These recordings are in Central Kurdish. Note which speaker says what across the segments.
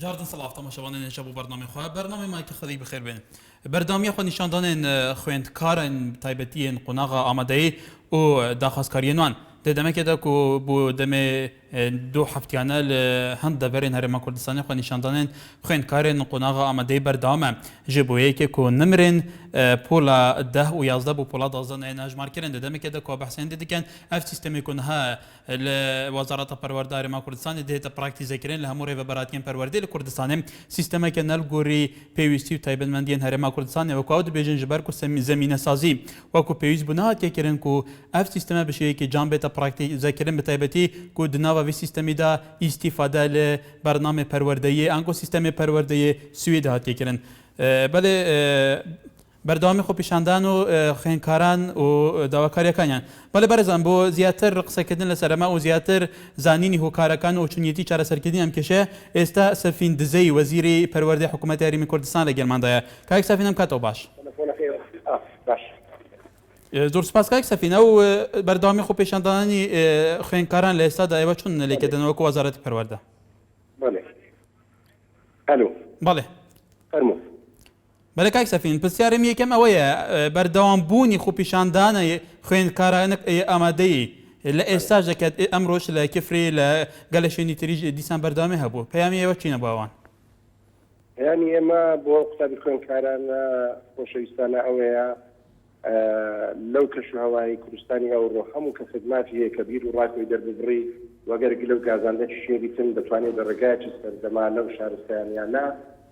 Speaker 1: جاردن صلاف تماشاوانین شبو برنامه خواه برنامه ما که خدی بخیر بین برنامه خو نشان دادن خويندکارن تایبتین قناغه آماده او داخوازکارینوان دمه که دکو بو دمه دو هفتیانه هند دبرین هرما کردستانی خو نشان دادن خويندکارن قناغه آماده برنامه جبویی که کو نمرن پولا 10 و 11 بو پولا 12 نهج مارکرن دمه که دکو بحثن دیدکن اف سیستمی کنها وزارت پروردگار ما کردستان ده تا پراکتیز کردن لهموری و براتین پروردی کردستان سیستم که نلگوری پیوستی و تایبندمندین هرما کردستان و کود بیجن جبر کو زمینه سازی و کو پیوس بنات که کردن کو اف سیستم بشه که جنبه تا پراکتیز کردن به تایبتی کو دناوا و سیستمی دا استفاده ل برنامه پروردگی انکو سیستم پروردگی سوید هات کردن بله بردامی خو پیشاندان و خويندکاران و داواکاریەکانیان بەڵێ بەرەزان بۆ زیاتر قسەکردن لەسەر ئەمە و زیاتر زانینی هۆکارەکان و چونیەتی چارەسەرکردنی ئەم کێشەیە ئێستا سەفین دزەی وەزیری پەروەردەی حکوومەتی هەرێمی کوردستان لە گەلماندایە کاک سەفین ئەم کاتەوە باش زۆر سپاس کاک سەفین ئەو بەرداوامی خۆ پیشاندانانی خوێندکاران لە ئێستادا ئێوە چۆن لێکردنەوە وەکو وەزارەتی پەروەردە بەڵێ
Speaker 2: فەرموو
Speaker 1: بەڵێ کاک سەفین پرسیارم یەکەم ئەوەیە بەردەوامبوونی خۆ پیشاندانە خوێندکارانە ئامادەی لە ئێستاش دەکات ئەمڕۆژ لە کفری لە گەلە شوێنی تریژ دیسان بەردەوامی هەبوو پەیامی ئێوە چینە بۆ ئەوان
Speaker 2: پەیامی ئێمە بۆ قوتابی خوێندکارانە خۆشەویستانە ئەوەیە لەو کەشوهەوایی کوردستانی ئەوڕۆ هەموو کە خدماتی هەیە کە بیر و ڕاکۆی دەرببڕی وەگەر گلە و گازاندەی شێریتن دەتوانێت بە ڕێگایکی سەردەما لەو شارستانیانە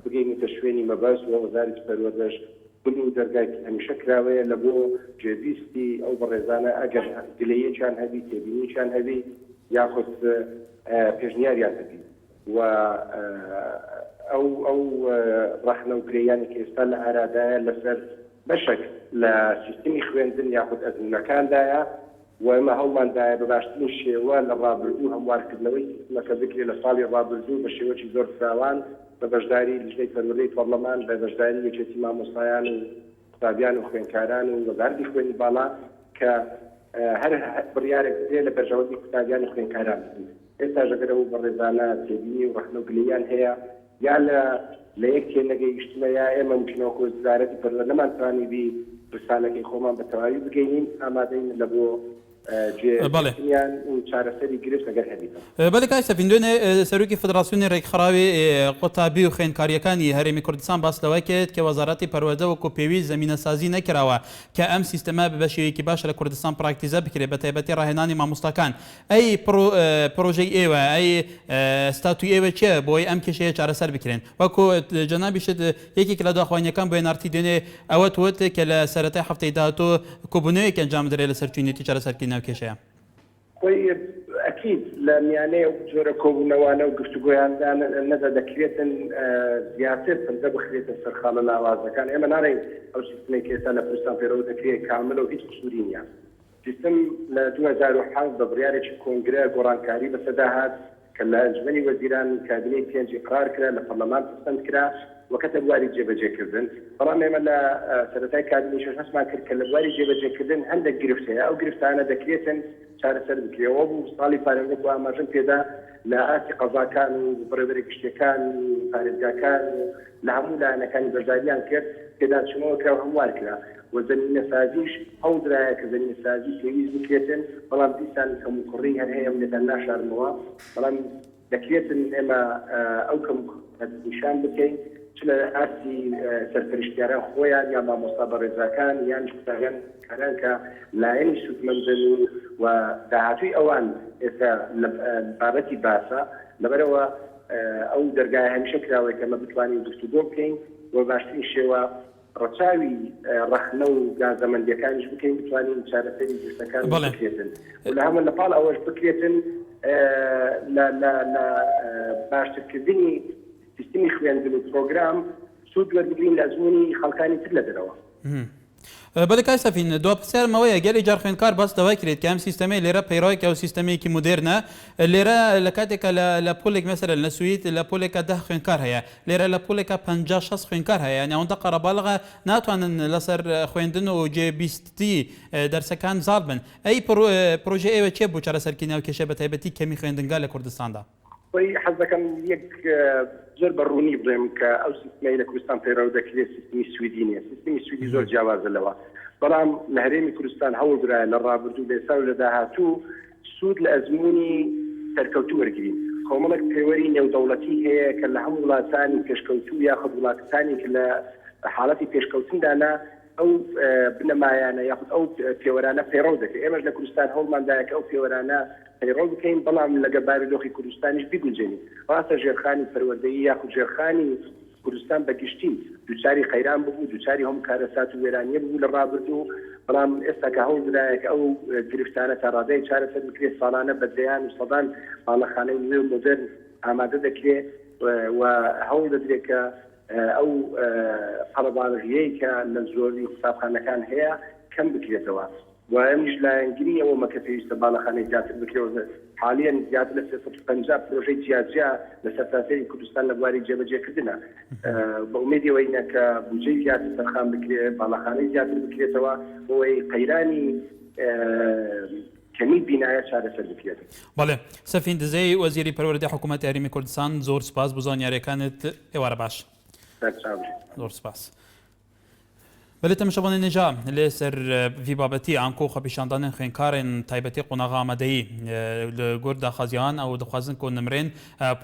Speaker 2: بگەینیتە شوێنی مەبەست و وەزارەتی پەروەردەش بن و دەرگای هەمیشە کراوەیە لە بۆ جێبیستی ئەو بەڕێزانە ئەگەر گلەیەکیان هەبی تێبینییان هەبی یاخود پێشنیاریان هەبی و ئەو ڕەخنە و گرەیانی کە ئێستا لە ئارادایە لەسەر بەشێک لە سیستمی خوێندن یاخود ئەزمونەکاندایە و ئێمە هەوڵماندایە بە باشترین شێوە لە ڕابردوو هەموارکردنەوەی سیستمەکە بکرێت لە ساڵی ڕابردوو بە شێوەی زۆر فراوان بە بەشداری لژنەی پەروەردەی پەرلەمان بە بەشداری یەکێتی مامۆستایان و قوتابیان و خوێندکاران و وەزارەتی خوێنی باڵا کە هەر بڕیارێک بدرێت لە بەرژەوەندی قوتابیان و خوێندکاران ئێستا ژەگەر ئەو بەڕێزانە تێبینی و ڕەخنە و گلەیان هەیە یا لە یەک تێنەگەیشتنە یا ئێمە ممکنەوە وەزارەتی پەروەردە نەمانتوانی بی پرسانەکەی خۆمان بە تەواوی بگەینین ئامادەین لە بۆ
Speaker 1: بەڵێ کاک سەفین دوێنێ سەرۆکی فدراسیۆنی ڕێکخراوی قوتابی و خوێندکاریەکانی هەرێمی کوردستان باس لەوە کرد کە وەزارەتی پەروەردە وەکو پێویست زەمینەسازی نەکراوە کە ئەم سیستەمە بە شێوەیەکی باشە لە کوردستان پراکتیزە بکرێت بە تایبەتی ڕاهێنانی مامۆستاکان ئەی پرۆژەی ئێوە ئەی ستاتوی ئێوە چیە بۆی ئەم کێشەیە چارەسەر بکرێن وەکو جەنابیشت یەکێک لە داخوانیەکان بۆ نارتی دوێنێ ئەوە توت کە لە سەرەتای هەفتەی داهاتوو کۆبوونەوەیەک ئەنجام درێت لەسەر چونیەتی چارەسەرکردنەوە کێشەیە
Speaker 2: خۆی ئەکید لە میانەیە جۆرە کۆبوونەوانە و گفتوگۆیاندا نەدا دەکرێتن زیاتر پەنجە بخرێتە سەرخانە لاوازەکان ئێمە ناڕێن ئەو سیستمەی کە ئێستا لە کوردستان پێرەوە دەکرێت کاملە و هیچ قسووری نییە سیستم لە 2007 بە بڕیارێکی کۆنگرە گۆڕانکاری بەسەدا هات کە لە ئەنجومەنی وەزیران کابینەی پێنج قرار کرا لە پەرلەمان پسەند کرا وەکەتە بواری جێبەجێکردن بەڵام ئێمە لە سەرەتای کابینەی شەش هەستمان کرد کە لە بواری جێبەجێکردن هەندێک گرفت هەیە ئەو گرفتانە دەکرێتن چارەسەر بکرێەوە بوو ساڵی پارێزگا و ئاماژەم پێدا لە ئاسی قەزاکان و بڕێوەبەری گشتەکان و پارێزگاکان و لە هەموو لایەنەکانی بەشداریان کرد پێداچوونەوە کرا و هەموار کرا و زەمینەسازیش ئەو درایە کە زەمینەسازی پێویست بکرێتن بەڵام دیسان کەموکڕی هەر هەیە منێتان ناشارنەوە بەڵام دەکرێتن ئێمە ئەو کەمنیشان بکەین چ لە ئاسی سەرپەرشتیاران خۆیان یا مامۆستا بەڕێزاکان یان قوتابیان کاران کە لایەنی سوودمەندن و داهاتووی ئەوان ئێستا بابەتی باسە لەبەرەوە ئەو دەرگای هەمیشە کراوەی کە ئەمە بتوانین گفتوگۆ بکەین و باشترین شێوە ڕەچاوی ڕەخنە و گازەمەندیەکانیش بکەین بتوانین چارەسەری گرفتەکان بکرێتن لە هەموو لەپاڵ ئەوەش بکرێتن لە باشترکردنی سیستمی خوێندن و پرۆگرام سوود وەربگرین لە ئەزموونی خەڵکانی تر لە دەرەوە
Speaker 1: بەڵێ کاک سەفین دو پرسیارمەوەیە گەلی جار خوێندکار باس دەوای کرێت کە ئەم سیستەمەی لێرە پەیڕۆیەکە و سیستەمێکی مدێرنە لێرە لە کاتێکە لە پۆلێک مەسەرە لە سوید لە پۆلێکە 10 خوێندکار هەیە لێرە لە پۆلێکە 50-60 خوێندکار هەیە یعنی ئەوەندە قەرەباڵغە ناتوانن لەسەر خوێندن و جێبیستی دەرسەکان زاڵ بن ئەی پرۆژە ئێوە چێ بوو چارەسەرکردنەوە کێشە بە تایبەتی کەمی خوێندنگا لە کوردستاندا
Speaker 2: حەزەکەم یەک زۆر بەڕوونی بڵێم کە ئەو سیستەمەی لە کوردستان پەیڕەو دەکرێت سیستمی سویدی نیە. سیستمی سویدی زۆر جیاوازە لەوە، بەڵام لە هەرێمی کوردستان هەوڵدرایە لە ڕابردوو لێسا و لە داهاتوو سوود لە ئەزمموی سەرکەوتوو وەرگین. کۆمەڵێک پەیوەری نێودەوڵەتی هەیە کە لە هەموو وڵاتانی پێشکەوتوو یاخود وڵاتانی کە لە حاڵەتی پێشکەوتندانا ئەو بنەمایانە یاخود ئەو پێوەرانە پەیڕەو دەکەێت. ئێمەش لە کوردستان هەوڵماندایە کە ئەو پێوەرانە پەیڕەو بکەین، بەڵام لەگە بارودۆخی کوردستانیش بیگونجێنین. ڕاستە ژێرخانی پەروەردەیی یاخود ژێرخانی کوردستان بەگشتی دووچاری خەیران ببوو، دووچاری هەموو کارەسات و وێرانیە بوو لە ڕابردوو، بەڵام ئێستا کە هەوڵدرایە کە ئەو گرفتانە تا ڕادەی چارەسەر بکرێت، ساڵانە بەدەیان و سەدان باڵەخانەی نوێ و مۆدرن ئامادە دەکرێت و هەوڵ دەدرێت کە ئەو قەڵەباڵغیەی کە لە زۆری قوتابخانەکان هەیە کەم بکرێتەوە. و ئەمیش لایەنگیری ئەوە مەکە پێویستە باڵەخانەی زیاتر بکرێت. حالیان زیاتر لە 350 پرۆژەی جیاجیا لە سەرتاسەری کوردستان لە بواری جێبەجێکردنە. بە ئومێدیەوەی ئینە کە بودجەی زیاتر سەرخان بکرێت، باڵەخانەی زیاتر بکرێتەوە، بۆی قەیرانی کەمی بینایە چارەسەر بکرێت.
Speaker 1: بەڵێ سەفین دزەی وەزیری پەروەردەی حکوومەتی هەرێمی کوردستان، زۆر سپاس بۆ زانیاریەکانت. ئێوارە باش. زۆر سپاس. بله تماشاوان نجا لسر وی بابتی آنکو خبیشاندن خنکارن تایبتی قناغ آمدهی لگرد خازیان او دخوازن که نمرین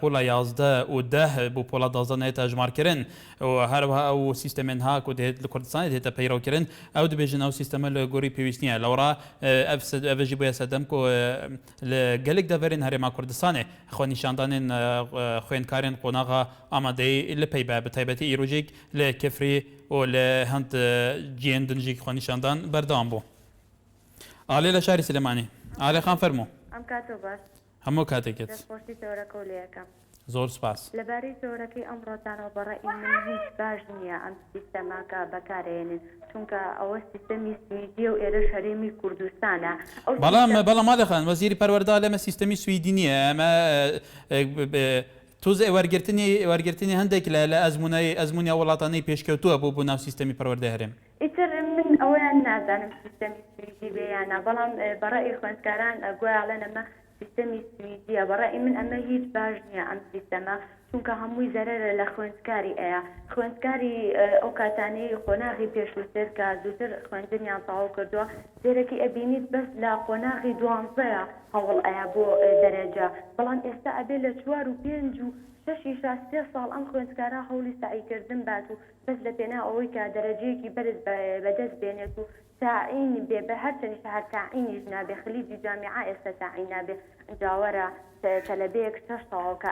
Speaker 1: پولا 11 و 10 بو پولا 12 نیت اجمار کرن و هر او سیستمن ها که دهت لکردستان دهت پیرو کرن او دبیجن او سیستم لگوری پیوستنیه لورا افجی باید سدم که لگلک دورین هرما کردستانه خو نشاندن خنکارن قناغ آمدهی لپیبه بتایبتی ایروجیک لکفری و لهند جیان دنجی خوانی شاندان بردام بو. علی لشاری سلیمانی. علی خان فرمو.
Speaker 3: ام کاتو باش.
Speaker 1: همو کاتیکت.
Speaker 3: دستپرسی تورکولیه کم.
Speaker 1: زور سپاس.
Speaker 3: لباری تورکی امر تنها برای من هیچ باش نیه ام سیستما که بکارین چون که اول سیستمی سویدی و ایرش هرمی کردستانه.
Speaker 1: بلا مال خان وزیری پرورده لما سیستمی سویدی نیه اما توز وەرگرتنی هەندێک لە ئەزمموی وڵاتانەی پێشکەوتووە بۆ ناو سیستەمی پەروەردە هەرێم.
Speaker 3: ئیتر من ئەویان نازانم سیستەمی سویدی بێیانە، بەڵام بەڕای خوێندکاران گویاڵێن ئەمە سیستەمی سویدیە. بەڕای من ئەمە هیچ باش نییە ئەم سیستەمە، چونکە هەمووی زەرەرە لە خوێندکاری ئەیە. خوێندکاری ئەو کاتانەی قۆناغی پێشووتر کە زووتر خوێندنیان تەواو کردووە، زێرەکی ئەبینیت بەس لە قۆناغی 12ە هەوڵ ئەیە بۆ دەرەجە، بەڵام ئێستا ئەبێ لە 4 و 5 و 6 3 ساڵ ئەم خوێندکارە هەوڵی سعیکردن بات و بەس لە پێنا ئەوەی کە دەرەجەیەکی بەرز بەدەست بێنێت و تعین بێ بە هەرچەنی شەهر تعینیش نابێ، خلیجی جامعە ئێستا تعین نابێ، جاوەرە تەلەبەیەک 6 ساڵکە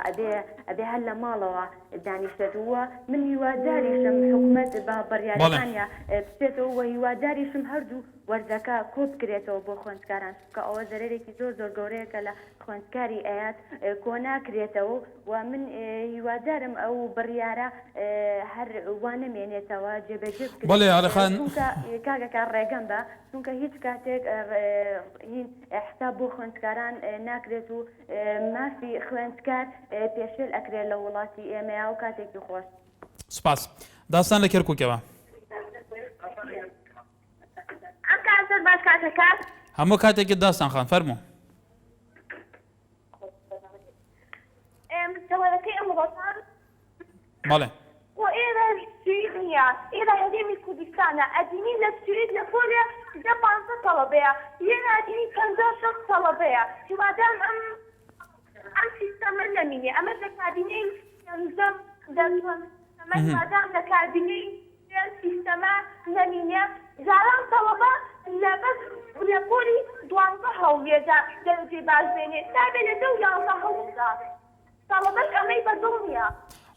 Speaker 3: ئەبێ هەر لە ماڵەوە دانیشتووە. من هیواداریشم حکوومەت بە بڕیارەکانیە بچێتەوە و هیواداریشم هەردوو وەرزەکە کۆ بکرێتەوە بۆ خوێندکاران، کە ئەوە زەرێکی زۆر گەورەیەکە لە خوێندکاری ئەیات کۆ ناکرێتەوە و من هیوادارم ئەو بڕیارە هەر وانەمێنێتەوە جێبەجێ بکرێت.
Speaker 1: بەڵێ عەلیخان
Speaker 3: کاگەکە ڕێگەم بە، چونکە هیچ کاتێک هین حساب بۆ خوێندکاران ناکرێت و مافی خوێندکار پێشێل ئەکرێت لە وڵاتی ئێمەیە و کاتێکی خۆش.
Speaker 1: سپاس. داستان لە کەرکووکەوە.
Speaker 3: باش کاتەکان
Speaker 1: هەموو کاتێکی داستان خان فەرموو.
Speaker 3: مستەوەەکەی ئەمڕۆتان
Speaker 1: بەڵێ
Speaker 3: و ئێرە سوید نییە، ئێرە هەرێمی کوردستانە، ئەدینی لە سوید لە فۆرە 15 تەڵەبەیە، یەنە ئەدینی 56 تەڵەبەیە. هیوادارم ئەم سیستەمە نەمینێ، ئەمە لە کابینەی پێنجەم دەچوون، ئەمە هیوادارم لە کابینەی سیستەمە نەمینێ. جاران تەڵەبە لەبەر لەپۆلی 12 هەوڵێدا دەرەجەی باش بێنێ، نابێ لە 10 و 11 هەوڵدا. تەڵەبەش ئەمەی بەدڵ نییە.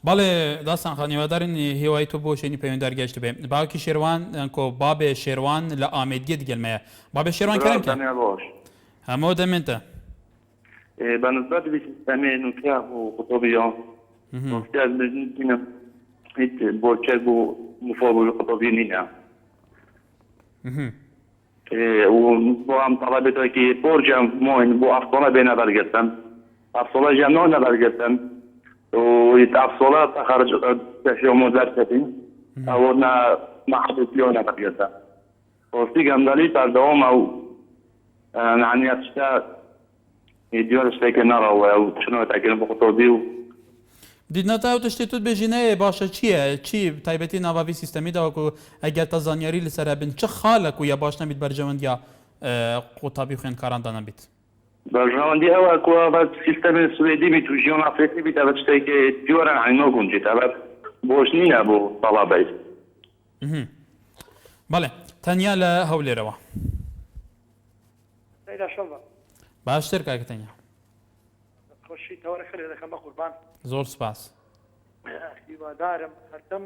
Speaker 1: بەڵێ داستان خان هیوادارین هێوای تۆ بۆ شوێنی پەیوەنددار گەشت بێ. باوکی شێروان کۆ بابێ شێروان لە ئامێدگێ دیگەلمەیە. بابێ شێروان کەرەمکە هەموو دەمێنتە
Speaker 4: بالنسبة للسيستمين نوكيا وقطبية نوكيا لازم هيك بوكيا مفاوض قطبيين و هم طلبت که برجم موین بو افصله بین برگردن افصله جمع نبرگردن و افصله تخرج تشیع مدرستی او نه محبوبیو نبرگردن و سیگم دلی تردوم او يعني اشتا دیوار شتێکی ناڕەوە و چنەوە تاکردن بۆ خۆتۆبی و
Speaker 1: دیدنەتە ئەو تشتی توت بێژینەیە باشە چییە؟ چی تایبەتی ناواوی سیستەمیداوەکو ئەگەر تا زانیاری لەسەر بن چه خاڵک و یا باش نەبیت بەرژەوەندیا قوتابی خوێندکاراندا نەبیت؟
Speaker 4: بەژەوەندی ئەوە کووە بە سیستەمی سوێدی بیت و ژیۆن ئافرێتی بیت ئەبە شتێکی دیوەران عینۆ گونجیت ئەبە بۆش نییە بۆ تەڵابەی.
Speaker 1: بەڵێ تەنیا لە هەولێرەوە باشتر کاکە تەنیا
Speaker 5: خۆشی تەوەرە خێر دەکەم بە قوربان
Speaker 1: زۆر سپاس
Speaker 5: هیوادارم هەردەم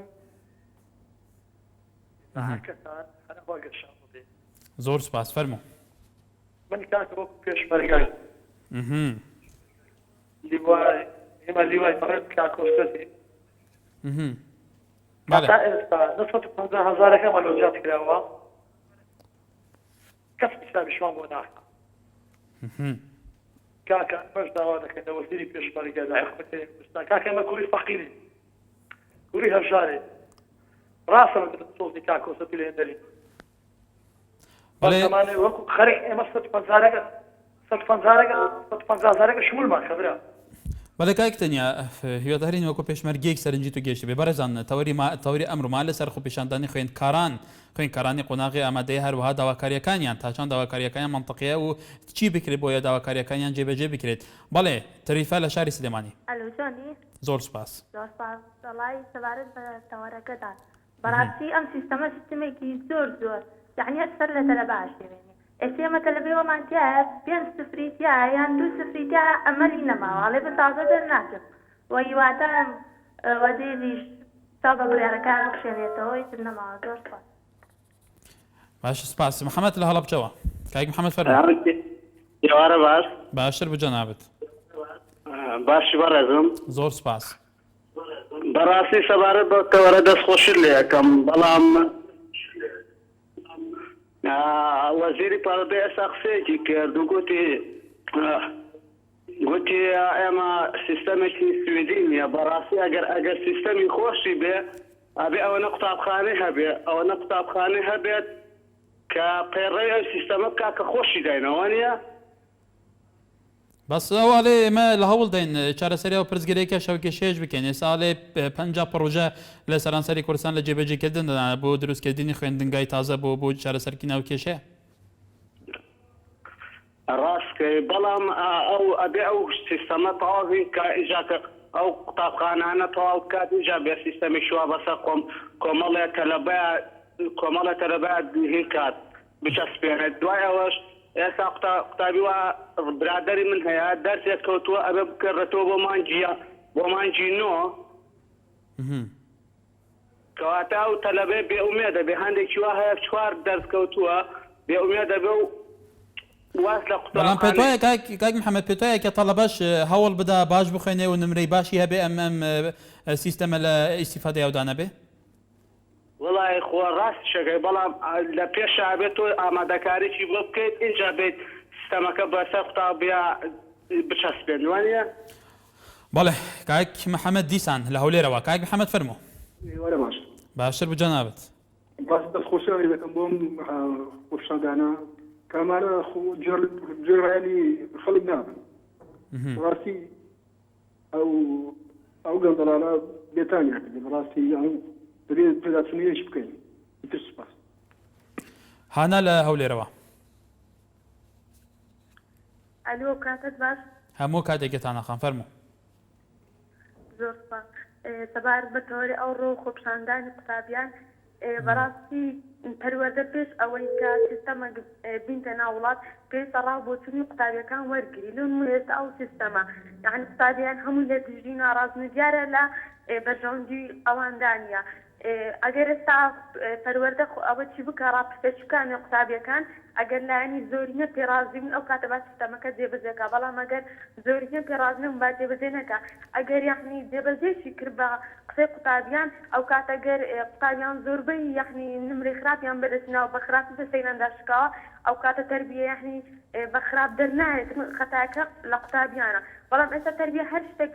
Speaker 5: کەسان هەرەخوا گەشان بێ
Speaker 1: زۆر سپاس فەرموو
Speaker 5: من کاکە وەکو پێشمەرگای لیوای ئێمە لیوای بەڕێت کاکۆسەتی تا ئێستا 950,000ەکە مەلۆجات کراوە کەس حسابیشمان بۆ ناکە کاکە ئەمەش داوا دەکەن لە وەزیری پێشمەرگە لە حکومەتی کوردستان کاکە ئێمە کوڕی فەقیری کوڕی هەژارێ ڕاستە سۆزی کاکۆسەتی لە هێندەری بەڵێ وەکو خەرێک ئێمە 150,000ەکە شمولمان خەبرا
Speaker 1: بەڵێ کاک تەنیا هیوادارین وەکو پێشمەرگەیەک سەرنجی تو گەشتی بێ بەڕێزان تەوەری ئەمڕۆمان لەسەر خۆپیشاندانی خوێندکارانی قۆناغی ئامادەی هەروەها داواکاریەکانیان تاچان داواکاریەکانیان منطقیە و چی بکرێت بۆیە داواکاریەکانیان جێبەجێ بکرێت. بەڵێ تەریفە لە شاری سلێمانی زۆر سپاس
Speaker 6: دەڵای سەبارەت بە تەوەرەکەتان بەڕاستی ئەم سیستەمە سیستمێکی زۆر یعنی سەر لە تەلە باش دێنێ ئێسێمە تەلەبێوەمان تایە 5 سفریتیا یان 2 سفریتیا ئەمەلی نەماواڵێ بە تازە دەرناچم وەیواتە وەدێریش تا بە بڕیارەکان بخشێنێتەوەی تر نەماوە زۆر سپاس.
Speaker 1: باش سپاس محەممەد لە هەڵەبجەوە کاک محەممەد فەرموو
Speaker 7: دیوارە باش
Speaker 1: باشتر بجەنابێت
Speaker 7: باشی بەڕێزم
Speaker 1: زۆر سپاس
Speaker 7: بەڕاستی سەبارەت بە تەوەرە دەستخۆشی لێ یەکەم بەڵام وەزیری پارودەی ئێستا قسەیەکی کرد و گوتی ئێمە سیستەمێکی سوێدی نییە بەڕاستی ئەگەر سیستەمی خۆشی بێ ئەبێ ئەوەنە قوتابخانەی هەبێ ئەوەنە قوتابخانەی هەبێت کە پەیڕەوی ئەو سیستەمە بکا کە خۆشی داینەوە نییە
Speaker 1: بەس ئەوڵێ ئێمە لە هەوڵ دەین چارەسەریەوە پرزگەرێکە شەوکێشێش بکەین ئێساڵێ 50 پڕۆژە لە سەرانسەری کوردستان لە جێبەجێکردن دەدانە بۆ دروستکردنی خوێندنگای تازە بۆ چارەسەرکی ناوکێشەیە
Speaker 7: ڕاستکەی بەڵام ئەو ئەبێ ئەو سیستەمە تەواوی کە ئیجاکە ئەو قوتابخانانە تەواو بکات ئیجا بێ سیستەمی شووا بەسەر کۆمەڵە تەلەبەیە هین کات بچەسپێنێت دوای ئەوەش ئێستا قوتابی وە برادەری من هەیە دەرسێک کەوتووە ئەبێ بکردێتەوە بۆ مانجی نۆ کەواتە ئەو تەلەبێ بێئومێدە بێ هەندێکی وا هەیە 4 دەرس کەوتووە بێئومێدە بێ و واز لە
Speaker 1: بەڵام پێت وایە کاک محەممەد پێت وایە کە تەڵەبەش هەوڵ بدا باش بخوێنێ و نمرەی باشی هەبێ ئەم سیستەمە لە ئیسیفادەی ئەودانە بێ
Speaker 7: وڵای خۆ ڕاست شەکەی بەڵام لە پێشە بێت تۆ ئامادەکاریی بۆ بکەیت اینجا بێت سیستەمەکە بەسەر قوتابیا بچەسپێن وانە
Speaker 1: بەڵێ کاک محەممەد دیسان لە هەولێرەوە کاک محەممەد فەرموو باشتر بجەنابێت
Speaker 8: باس دەستخۆشیەوەی دەکەم بۆم خۆشەدانە کامانە جێڕایانی خەڵک نابن ڕاستی ئەو گەندەڵانە بێتانیا ڕاستی دەبێت پێداچنیش بکەین سپاس
Speaker 1: هانا لە هەولێرەوە
Speaker 6: ئەلۆ کاتت باش
Speaker 1: هەموو کاتێکتانەخان فەرموو
Speaker 6: زۆر سپاس سەبارەت بە تەوەری ئەو ڕۆ خۆپیشاندانی قوتابیان بەڕاستی پەروەردە پێش ئەوەی کە سیستەمە بینتە ناو وڵات پێویستە ڕابۆچوونی قوتابیەکان وەرگری لەون ئێستا ئەو سیستەمە یعنی قوتابیان هەموو لە دژی ناڕازنە دیارە لە بەرژەوەندی ئەواندانە ئەگەر ئێستا پەروەردە ئەوە چی بکە ڕاپرسەچکانی قوتابیەکان ئەگەر لایەنی زۆرینە پێڕازی من ئەو کاتە با سیستەمەکە جێبەجێکە بەڵام ئەگەر زۆرینە پێڕازنم با جێبەجێ نەکە ئەگەر یەخنی جێبەجێشی کرد بە قسەی قوتابیان ئەو کاتەگەر قوتابیان زۆربەی یەخنی نمرەی خراپیان بەدەستنەوە بە خراپی دەسەینەنداشکەوە ئەو کاتە تەربیە یەخنی بە خراپ دەرنایێت خەتاکە لە قوتابیانە بەڵام ئێستا تەربیە هەر شتێک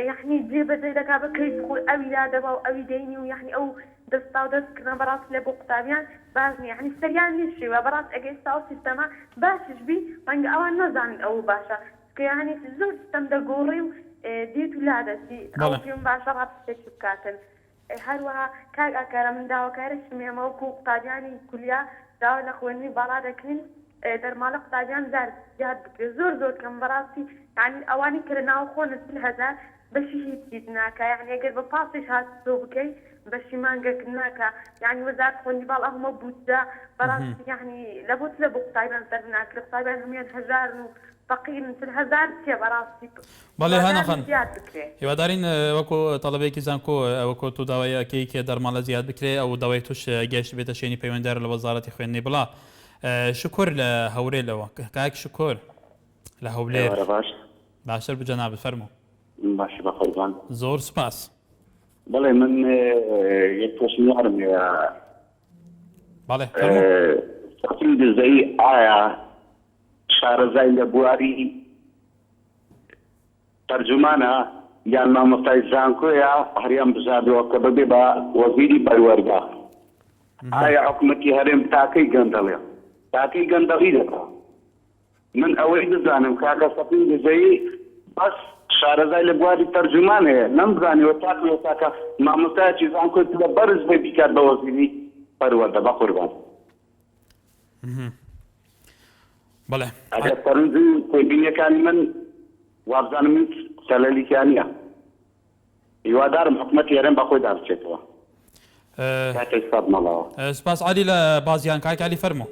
Speaker 6: یەخنی جێبەجێ دەکا بە کەیف خۆی ئەوی دادەبا و ئەوی دەینی و یەخنی ئەو دەستا و دەستکردن بەڕاست لە بۆ قوتابیان باش نیە یەخنی سەریان نیشیوە بەڕاست ئەگەر ئێستا ئەو سیستەمە باشش بی ڕەنگە ئەوان نەزانن ئەو باشە يعني زۆر دەستم دەگۆڕی و دیت و لا دەستی ئەو پێم باشە ڕاپشتێکی بکاتن هەروەها کاک ئاکارە من داواکارە شمێمەوەکو قوتابیانی کولیا داوا لە خوێندنی باڵا دەکەین دەرمالە قوتابیان زیاد بکرێت زۆر کەم بەڕاستی یعنی ئەوانی کە لە ناو خۆنە 10,000 بەشی هیچ ناکە یعنی ئەگەر بە پاسش هات تۆ بکەی بەشی مانگەک ناکە یعنی وەزارەت خوێندنی باڵ ئەومە بودجە بەڕاستی یعنی لە بۆ لە بۆ قوتابیان سەر ناکرێت قوتابیان هەمویان 1000 و فقیر 10,000 چێ بەڕاستی
Speaker 1: بەڵێ هەنەخەن هیوادارین وەکو تەڵەبێکی زانکۆ وەکو تو داوایەکەی کە دەرمالە زیاد بکرێ ئەو داوای توش گەشت بێتە شوێنی پەیوەنددار لە وەزارەتی خوێندنی بڵا شکر لە هەورێلەوە کاک شکر لە هەولێر باشتر بجەناب فەرموو
Speaker 4: باشی بە قوربان
Speaker 1: زۆر سپاس
Speaker 4: بەڵێ من یەک پرسیارم
Speaker 1: بەڵێ
Speaker 4: تەقسیم دزەی ئایا شارەزای لە بواری تەرجمانە یان مامۆستای زانکۆیە هەریان بزادەوە کە ببێ بە وەزیری پەروەردە ئایا حکوومەتی هەرێم تاکەی گەندەڵێ تاکەی گەندەڵی دەکات من ئەوەی دەزانم کاکە تەقسیم دزەی بەس شارەزای لە بواری تەرجمانەیە نەمزانیوە تاکە مامۆستایەکی زانکۆی لە بەرز بێ بیکات بە وەزیری پەروەردە بە قوربان
Speaker 1: بەڵێ
Speaker 4: ئەگەر پەرنجی کۆبینیەکانی من وابزانم هیچ خەلەلیان نییە هیوادارم حکوومەتی هەرێم بەخۆی دابچێتەوە کاتێک سەد مەڵەوە
Speaker 1: سپاس عالی لە بازیان کاک علی فەرموو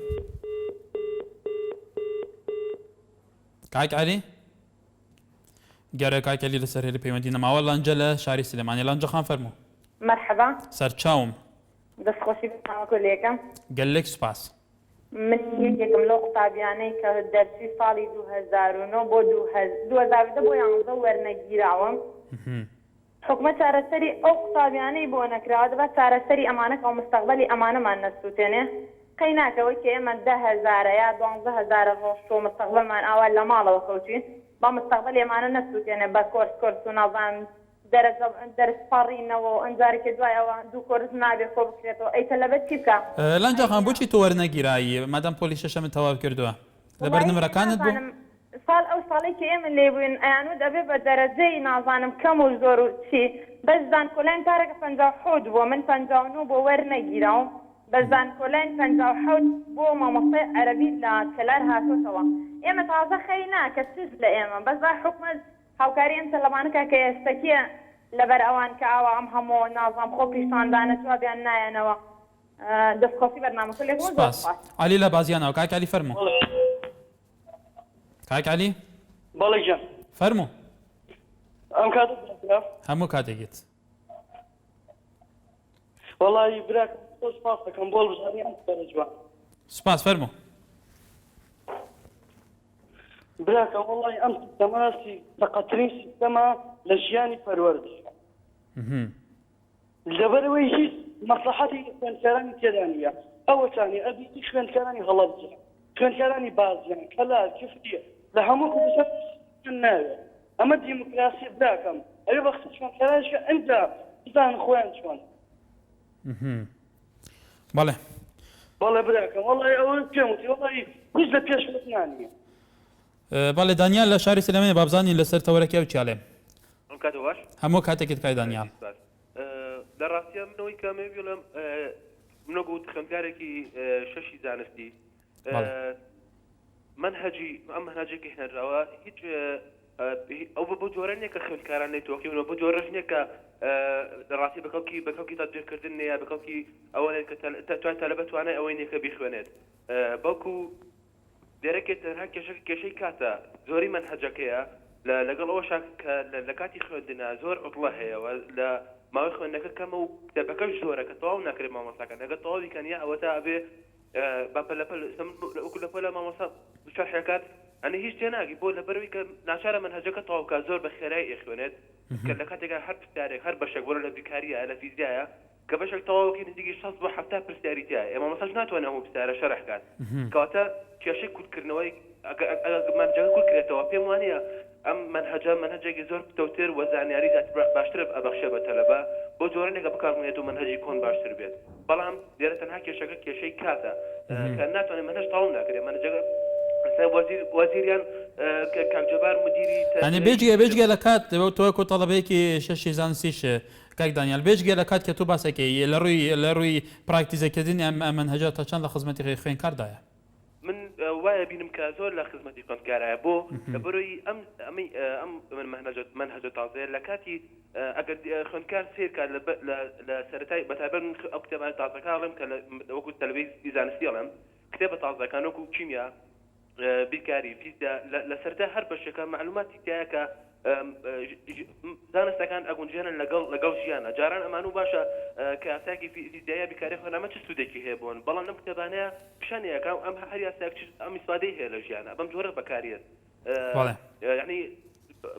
Speaker 1: کاک علی گەرە کاک علی لەسەر هێلی پەیوەندی نەماوە لەنجە لە شاری سلێمانی لەنجە خان فەرموو
Speaker 9: مرحبا
Speaker 1: سەرچاوم
Speaker 9: دەستخۆشی بتانوە لێکم
Speaker 1: گەلێک سپاس
Speaker 9: من یەکێکم لەو قوتابیانەی کە دەرسی ساڵی 2009 بۆ 2010 بۆ 11 وەرنەگیراوم حکومەت چارەسەری ئەو قوتابیانەی بۆ نەکراوە دەبات چارەسەری ئەمانە کە مستەقبەلی ئەمانەمان نەسووتێنێ قەی ناکەوەی کە ئێمە 10,000 یا 12,000 ڕۆژ تۆ مستەقبەلمان ئاوا لە ماڵەوە کەوتوین با مستەقبەلی ئەمانە نەسووتێنێ بە کۆرس و نەزان دەرسپاڕینەوە ئەنجارێکی دوای ئەوە دوو کۆرس نابێت خۆ بکرێتەوە ئەیتە لەبەت چی بکە
Speaker 1: لەنجە خان بۆچی تۆ وەرنەگیرایی مادام پۆلی شەشەمت تەواو کردووە لەبەر نمرەکانت بوو
Speaker 9: ساڵ ئەو ساڵی کە ئێمە لێ بووین ئەیانوت دەبێ بە دەرەجەی نازانم کەم و زۆر و چی بەس زانکۆلایان کارێکە 57 بووە من 59 بۆ وەرنەگیراوم بە زانکۆلایان 57 بۆ مامۆستای عەرەبی لە کەلار هاتوتەوە ئێمە تازە خەی ناکە چیز لە ئێمە بەس با حکومەت هاوکاری ئەم سەلەمانەکە کە ئێستەکیە لەبەر ئەوان کە ئاوا ئەم هەموو نازام خۆ پیشاندانە جوابیان نایەنەوە دەستخۆشی بەرنامەکە لێک
Speaker 1: سپاس علی لە بازیانەوە کاک علی فەرموو کاک علی
Speaker 5: بەڵێ گیان
Speaker 1: فەرموو
Speaker 5: ئەم کاتە
Speaker 1: هەموو کاتێکیت
Speaker 5: وەڵی براک سپاس دەکەم بۆ بزانانی ئەم دەرەجوان
Speaker 1: سپاس فەرموو
Speaker 5: براکە وەڵی ئەم سیستەماسی بەقەترین سیستەمە لە ژیانی پەروەردە لەبەرەوەی هیچ مەسلحەتی خوێندکارانی تێدا نییە ئەوەتانی ئەبیتی خوێندکارانی هەڵەبجە خوێندکارانی بازیان کەلار کفتیە لە هەموو کوردستان ناوێت ئەمە دیموکراسی براکەم ئەوێ بەختی خوێندکارانیشکە ئەنجا بزانن خۆیان چۆن
Speaker 1: بەڵێ
Speaker 5: بەڵێ براکەم وەڵی ئەوە پێم وتی وەڵی هیچ لە پێش نانیە
Speaker 1: بەڵێ دانیال لە شاری سلێمانی بابزانی لەسەر تەوەرەکە و چالێ
Speaker 10: کاتەوەش
Speaker 1: هەموو کاتێکت کای دانیال
Speaker 10: لە ڕاستیە منەوەی کامێ بێڵم منەگوت خوێندکارێکی شەشی زانستی منهەجی ئەم منهەجێکی هێنراوە هیچ ئەو بۆ جۆرە نییە کە خوێندکاران نەیتۆکیونەوە بۆ جۆرەش نییە کە لە ڕاستی بەکەڵکی تادبیرکردن نیە بەکەڵکی ئەوەیە کە توان تەلەبەت توانای ئەوەی نییە کە بیخوێنێت بەڵکو دێرەکێت تەنها کێشەی کاتە زۆری منهەجەکەیە لەگەڵ ئەوە لە کاتی خوێندنە زۆر عوتڵە هەیە لە ماوەی خوێندنەکە کەمە و کتێبەکەش زۆرە کە تەواو ناکرێت مامۆستاکە ئەگەر تەواوی کەنیە ئەوە تا ئەبێ باپەلەپە لە مامۆستا شەرحەکات ئەنە هیچ تێناگی بۆ لەبەرەوەی کە ناچارە منهەجەکە تەواوکە زۆر بە خێرایی خوێنێت کە لە کاتێکە هەر پرسیارێک هەر بەشێک وەرە لە بیکاریە لە فیزیایە کە بەشێک تەواوکی نزیکی 60 بۆ 70 پرسیاری تایە ئێمە مامۆستاش ناتوانێت هەموو پرسیارە شەرحکات کەواتە کێشەی کورتکردنەوەی منهەجەکە کورتکرێتەوە پێم وانە ئەم منهەجێکی زۆر پتەوتر و زانیاری باشتر ئەبەخشێ بە تەلەبە بۆ جۆرەێکە بکاربوونێت و منهەجی کۆن باشتر بێت بەڵام دیارە تەنها کێشەکە کێشەی کاتە کە ناتوانێت منهەج تەواو ناکرێت منهەجەکە وەزیریان کاکجەبار مدیری
Speaker 1: ئەنێ بێجگە لە کات تۆ کۆ تەڵەبەیەکی شەشی زانستیش کاک دانیال بێجگە لە کات کە تو باسەکەی لە ڕووی پراکتیزەکردنی ئەم ئەمەنهەجە تا چەند لە خزمەتی خوێندکاردایە
Speaker 10: من وایە بینم کە زۆر لە خزمەتی خوێندکارایە بۆ لەبەرەوەی ئەم منهەجە تازەیە لە کاتی ئەگەر خوێندکار سێرکات لە سەرەتای بەتابەت ئەو کتێبانە تازەکانڵێم کە وەکو تەلەڤیزیۆنی زانستیڵم کتێبە تازەکان وەکو کیمیا بیرکاری فیزیا لە سەرەتا هەر بەشەکە معلوماتی تایە کە زانستەکان ئەگونجێنن لەگەڵ ژیانە جاران ئەمان و باشە کە یاساکی فیزیایە بیکاری خوێنامە چ سوودێکی هەیە بۆن بەڵام لەم کتێبانەیە پیشانەیەکە ئەم هەر یاساک ئەم ئیسفادەی هەیە لە ژیانە بەم جۆرە بەکارێت یعنی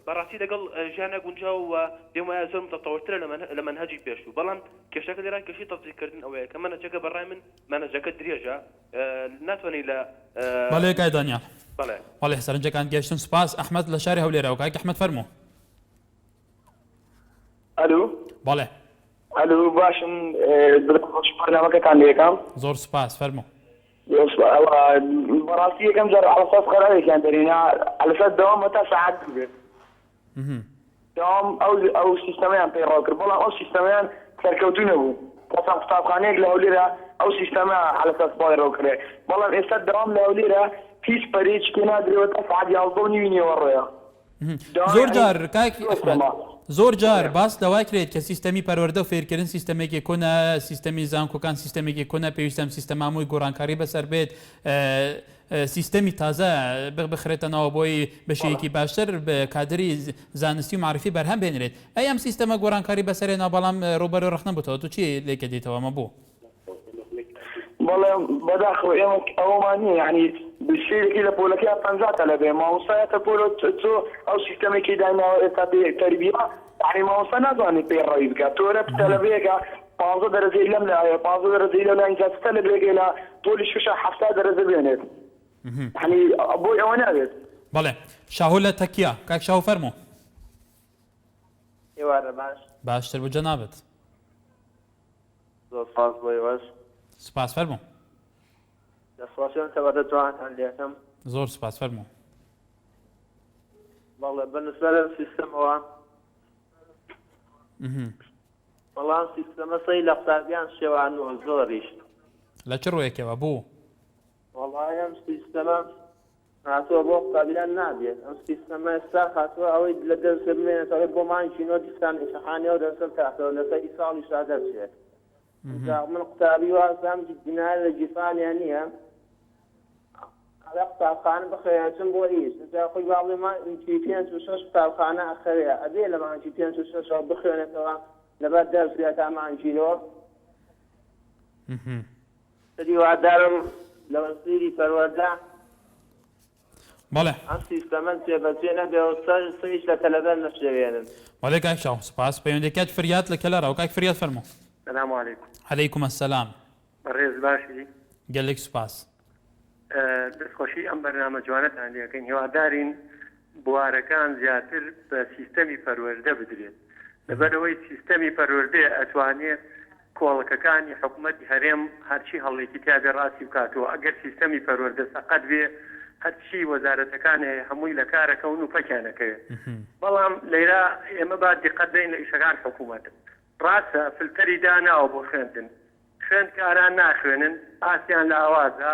Speaker 10: بەڕاستی لەگەڵ ژیانە گونجاو و دێم وایە زۆر متەتەوەرترە لە منهەجی پێشوو بەڵام کێشەکە لێران کێشەی تەطبیقکردن ئەوەیە کە منهەجەکە بەڕای من منهەجەکە درێژە ناتوانێت لە
Speaker 1: بەڵێ کای دانیال
Speaker 10: بەڵێ
Speaker 1: سەرنجەکان گەشتن سوپاس ئەحمەد لە شاری هەولێرەوە کاک ئەحمەد فەرموو
Speaker 11: ئەلو
Speaker 1: بەڵێ
Speaker 11: ئەلو باشم بەرنامەکەتان لێکم
Speaker 1: زۆر سوپاس فەرموو
Speaker 11: بەڕاستی یەکەم جار ئەڵسەس قەرارێکیان دەرێنا ئەلەسەر دەوام تا سەعات بێت دەوام ئەو سیستەمەیان پێڕاو کرد بەڵام ئەو سیستەمەیان سەرکەوتوو نەبوو کەسان قوتابخانەیەک لە هەولێرە ئەو سیستەمە ئەلەسەس پاڕاو کرێ بەڵام ئێستا دەوام لە هەولێرە هیچ پەرێک پێ نادرێەوە تا سەعات 11:30 ڕۆیە
Speaker 1: زۆر جار کاک زۆر جار باس لەوای کرێت کە سیستەمی پەروەردە و فێرکردن سیستەمێکی کۆنە سیستەمی زانکۆکان سیستەمێکی کۆنە پێویستە سیستەم هەمووی گۆڕانکاری بەسەر بێت سیستەمی تازە بخرێتەنەوە بۆی بەشەیەکی باشتر بە کادری زانستی و معرفی بەرهەم بێنرێت ئەی ئەم سیستەمە گۆڕانکاری بەسەرێنا بەڵام ڕوبەرە ڕخنە بووتەوە تو چی لێکە دیتەوە ئەمە بوو
Speaker 11: بەڵێ بەداخەوە ئێمە ئەوەمان نییە یعنی بشێرێکی لە پۆلەکەی 50 تەلەبێ مامۆستایەتە پۆلە تۆ ئەو سیستەمێکی دایناوە ئێستا تەربیە یعنی مامۆستا نازانێت پێڕەوی بکات تۆرە تەلەبەیەکە 15 دەرەجەی لەم لایە 15 دەرەجەی لەم لای تەلەبێکێ لە پۆلی 70 دەرەجە بێنێت یعنی بۆی ئەوە نابێت
Speaker 1: بەڵێ شاهۆ لە تەکیە کاک شاهۆ فەرموو
Speaker 12: ئێوارە باش
Speaker 1: باشتر بوو جەنابەت
Speaker 12: زۆر سپاس بۆ ئێوەش
Speaker 1: سپاس فەرموو
Speaker 12: دەسپاسیۆن تەبەدە جوانتان لێکەم
Speaker 1: زۆر سپاس فەرموو
Speaker 12: بەڵێ بەنسبە لەم سیستەمەوە بەڵام سیستەمە سەی لە قوتابیان شێوانوە زۆریش
Speaker 1: لە چ ڕۆیەکەوە بوو
Speaker 12: وەڵای ئەم سیستەمە هاتووە بۆ قوتابیان نابێت ئەم سیستەمە ئێستا هاتووە ئەوەی لە دەرسە بمێنێتەوەی بۆ مانگی دیستان ئیمتحانیەوە دەرسە تاکەوە لەسەری ساڵی شادەرچێت من قوتابی وازام جدینار لە جیفانیان نییە قوتابخانە بخوێنچم بۆ ئیش خۆی باڵێ مانگی 5 قوتابخانە ئەخەوێ ئەبێ لە مانگی 5 بخوێنێتەوە لەبەر دەرسێت تا مانگیرەوە سەری وادارم لە وەزیری پەروەردە
Speaker 1: بەڵێ
Speaker 12: ئەم سیستەمە جێبەجێ نەبێ و سەریش لە تەلەڤیزیۆن نەشێوێنن
Speaker 1: بەڵێ کاک شاو سپاس پەیوەندیەکەت فریات لە کەلارەوە کاک فریات فەرموو
Speaker 2: السلام عليكم
Speaker 1: عليكم السلام
Speaker 2: بەڕێز باشی
Speaker 1: گەلێک سوپاس
Speaker 2: دەستخۆشی ئەم بەرنامە جوانەتان لێکەین هیوادارین بوارەکان زیاتر بە سیستەمی پەروەردە بدرێت لەبەرەوەی سیستەمی پەروەردە ئەتوانێت کۆڵەکەکانی حکوومەتی هەرێم هەرچی هەڵێکی تیاابێ ڕاستی بکاتەوە ئەگەر سیستەمی پەروەردە سەقەت بێ هەرچی وەزارەتەکان هەیە هەمووی لە کارەکەون و پەکیانەکەوێت بەڵام لەیرا ئێمە با دیقەت دەین لە ئیشەکان حکوومەت ڕاستە فلتەری داناوە بۆ خوێندن خوێندکاران ناخوێنن ئاسیان لە ئاوازە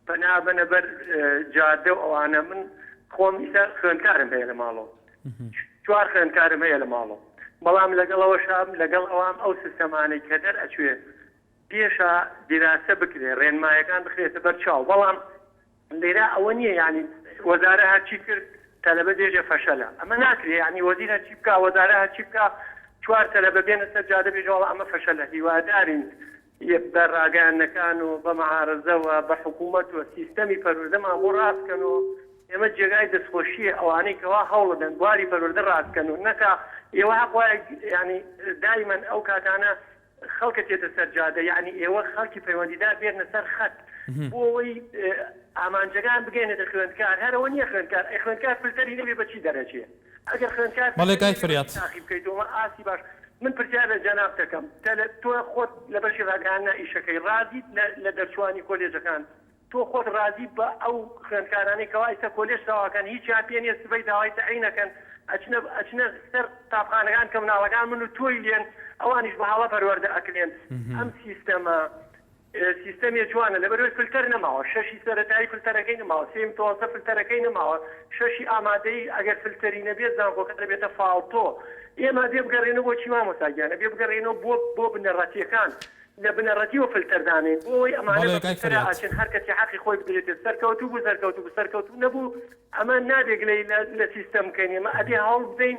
Speaker 2: بەنابەنە بەر جادە و ئەوانە من خۆم ئیسا خوێندکارم هەیە لە ماڵەوە 4 خوێندکارم هەیە لە ماڵەوە بەڵام لەگەڵەوە شام لەگەڵ ئەوام ئەو سیستەمانەی کە دەرئەچوێ پێشە دیراسە بکرێ ڕێنمایەکان بخرێتە بەر چاو بەڵام لێرا ئەوە نییە یعنی وەزارە هەرچی کرد تەلەبە دێژە فەشەلە ئەمە ناکرێ یعنی وەزیر هەرچی بکە وەزارە هەرچی بکە 4 تەلەبە بێنە سەر جادە بێژەوە ئەمە فەشەلە هیوادارین بە ڕاگەیانەکان و بە مەعارەزەوە بە حکوومەت و سیستەمی پەروەردەمان بۆ ڕاستکەن و ئێمە جێگای دەستخۆشیە ئەوانەی کەوا هەوڵدەن بواری پەروەردە ڕاستکەن و نەکە ئێوە حەقوای ینی دایمەن ئەو کاتانە خەڵکە تێتە سەر جادە یعنی ئێوە خەڵکی پەیوەندیدار بێنە سەر خەت بۆ ئەوەی ئامانجەکان بگەێنێتە خوێندکار هەرەوە نییە خوێندکار خوێندکار فلتەری نەبێ بەچی دەرەچێ ئەگەر خوێندکار
Speaker 1: بەڵێ کای فریات
Speaker 2: تاقی بکەیتەوە ئاسی باش من پرسیار لە جەناب دەکەم تۆ خۆت لە بەشی ڕاگەیاندنا ئیشەکەی ڕازیت لە دەرچوانی کۆلێجەکان
Speaker 13: تۆ خۆت ڕازی بە ئەو خوێندکارانەی کەوایسە کۆلێژ ساواکان هیچیان پێ نیە سبەی داوای تەعینەکەن ئەچنە سەر تاپخانەکان کە مناڵەکان من و تۆی لێن ئەوانیش بە هاڵە پەروەردە ئەکرێن ئەم سیستەمی جوانە لەبەرەوەی فلتەر نەماوە شەشی سەرەتایی فلتەرەکەی نەماوە سێم تۆسە فلتەرەکەی نەماوە شەشی ئامادەی ئەگەر فلتەری نەبێت زانکۆکە دەبێتە فاڵتۆ ئێمە بێ بگەڕێنەوە بۆ چی مامۆستاگیانە بێ بگەڕێنەوە بۆ بنەڕەتیەکان لە بنەڕەتیەوە فلتەردانێن بۆی ئەمانە ئاچن هەر کەسی حەقی خۆی بدرێتێت سەرکەوتوو بوو سەرکەوتوو نەبوو ئەمە نابێگلەی لە سیستەم بکەین ئێمە ئەدێ هەڵ بدەین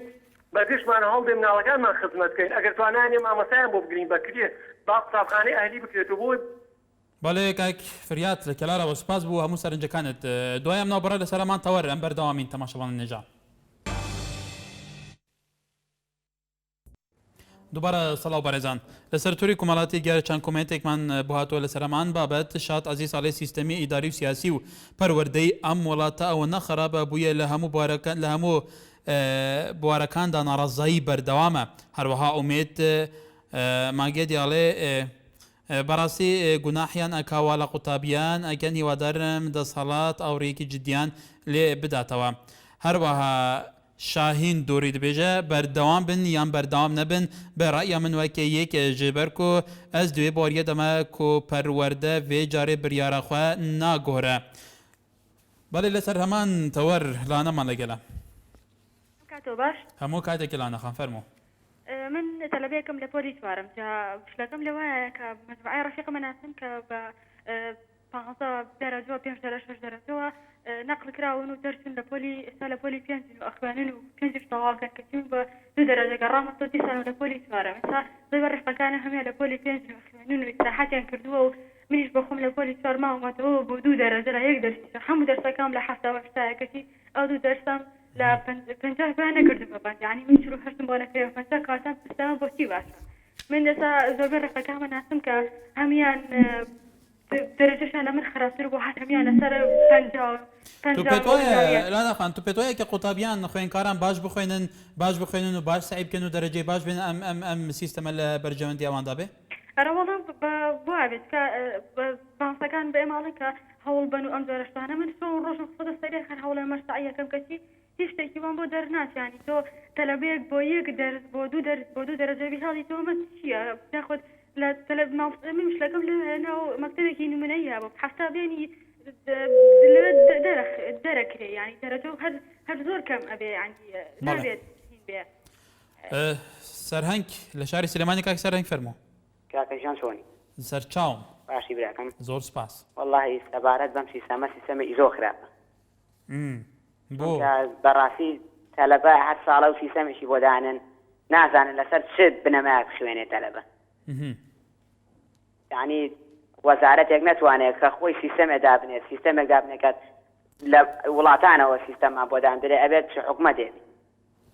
Speaker 13: بەگشتمانە هەڵدێ مناڵەکانمان خزمەت بکەین ئەگەر توانانێ مامۆستایان بۆ بگرین بەکرێ با قوتابخانەی ئەهلی بکرێتەوە بۆی
Speaker 1: بەڵێ کاک فریات لە کەلارەوە سپاس بوو هەموو سەرنجەکانت دوایەم ناوبڕە لە سەرمان تەوەر ئەم بەردەوامین تەماشەوان نێژا دووبارە سەڵاو بەڕێزان لەسەر تووری کومەڵاتی گەر چەند کۆمنتێکمان بۆ هاتووە لە سەرمان بابەت شاد عەزیز ساڵی سیستەمی ئیداری و سیاسی و پەروەردەی ئەم وڵاتە ئەوە نەخەرابە بوویە لە هەموو بوارەکاندا ناڕەزایی بەردەوامە هەروەها ئومێد ماگێ دیاڵێ بەڕاستی گوناحیان ئەکاوا لە قوتابیان ئەگەن هیوادارم دەسەڵات ئاوڕێکی جدیان لێ بداتەوە هەروەها شاهین دووری دەبێژە بەردەوام بن یان بەردەوام نەبن بە ڕای من وەکە یەک ژێبەر و ئەس دوێ باریە دەمە کۆپەروەردە vê carê biryaraxwe nagore بەڵێ لەسەر هەمان تەوەر لانەمان لەگەڵە هەموو کاتێکی لانەخان فەرموو
Speaker 14: من تەلەبەیەکم لە پۆلی چوارم شلەکەم لەوایە کە مەجموعەی ڕەفیقمە ناسم کە بە 15 دەرەجەوە 5 دەرە 6 دەرەجەوە نقل کراون و دەرچن لە پۆلی ئێستا لە پۆلی پێنجن و ئەخوێنن و پێنجش تەواوکەن کەچون بە 2 دەرەجە گەڕامە تۆ 30 ساڵ لە پۆلی چوارم ئێستا زۆر ڕێفەکانە هەمیان لە پۆلی پێنجن و ئەخوێنن و ئیسلاحاتیان کردووە و منیش بە خۆم لە پۆلی چوار ماوەمەتەوە بۆ 2 دەرەجە لە 1 دەرسی هەموو دەرسەکەم لە 7 شتایەکەتی ئەو 2 دەرسم لا 50 بە نەکردم بەبند یعنی من شروع هەستم بۆ نەکرێ 50 کاتم سیستەمە بۆچی باشە من ئێستا زۆربەی ڕێفەکانمە ناسم کە هەمیان دەرەجەشان لە من خراپتر بۆ هات هەمیانە سەر 50
Speaker 1: لانەخان تو پێت وایە کە قوتابیان خوێندکاران باش بخوێنن و باش سعی بکەن و دەرەجەی باش بێن ئەم سیستەمە لە بەرژەوەندی ئەواندا بێ
Speaker 14: ئەرە وەڵام بۆ بێت کە بانسەکان بە ئێماڵن کە هەوڵ بن و ئەم جۆرەشتانە من سۆ ڕۆژ خۆدە سەریە خەر هەوڵە مەشتاعی یەکەم کەچی هیچ شتێکی وان بۆ دەرناسیانی تۆ تەلەبەیەک بۆ 1 دەرس بۆ 2 دەرەجەبی هەڵی تۆمە چییە ناخۆت لە من مشلەکەم لەناو مەکتەبێکی نمونەیە بۆ حەفتابێنی دەرەکرێ ینی دەرەجە هەر زۆر کەم ئەبێ ینی نابێت بێ
Speaker 1: سەرهەنگ لە شاری سلێمانی کاک سەرهەنگ فەرموو
Speaker 15: کاکەژان چۆنی
Speaker 1: سەرچاوم
Speaker 15: باشی براکەم
Speaker 1: زۆر سپاس
Speaker 15: واللهی سەبارەت بەم سیستەمی زۆر خراپە
Speaker 1: بۆ
Speaker 15: بەڕاستی تەلەبە هەر ساڵە و سیستەمێکی بۆ دانن نازانن لەسەر چ بنەمایەک بخوێنێت تەلەبە یعنی وەزارەتێک نەتوانێت کە خۆی سیستەمێک دابنێت سیستەمێک دابنێکات لە وڵاتانەوە سیستەممان بۆ دانرێ ئەبێت چ حکومەتێک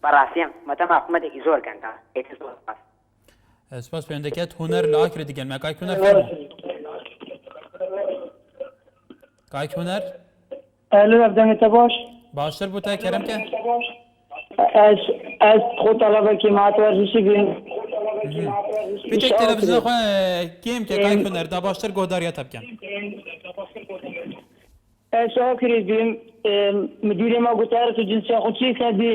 Speaker 15: بەڕاستی مەتەما حکومەتێکی زۆر گەنگە زۆر
Speaker 1: سپاس پێم دەکەێت هوەر لە ئاکرێ دیگەن مەکای هوەر فەرموو کاک هوەر
Speaker 16: لە دەمێتە
Speaker 1: باشتر بوو تا کەرەمکە
Speaker 16: ئەس خۆ تەڵەبێکی ماتوەرزشی بین
Speaker 1: پیچێک تەلەڤیزیۆن خۆ کێم کە کاک هوەر دا باشتر گۆداریەتە بکەن
Speaker 16: ئەسا کردیم مدیری ما گوتارەت و جنسیا خۆچی کردی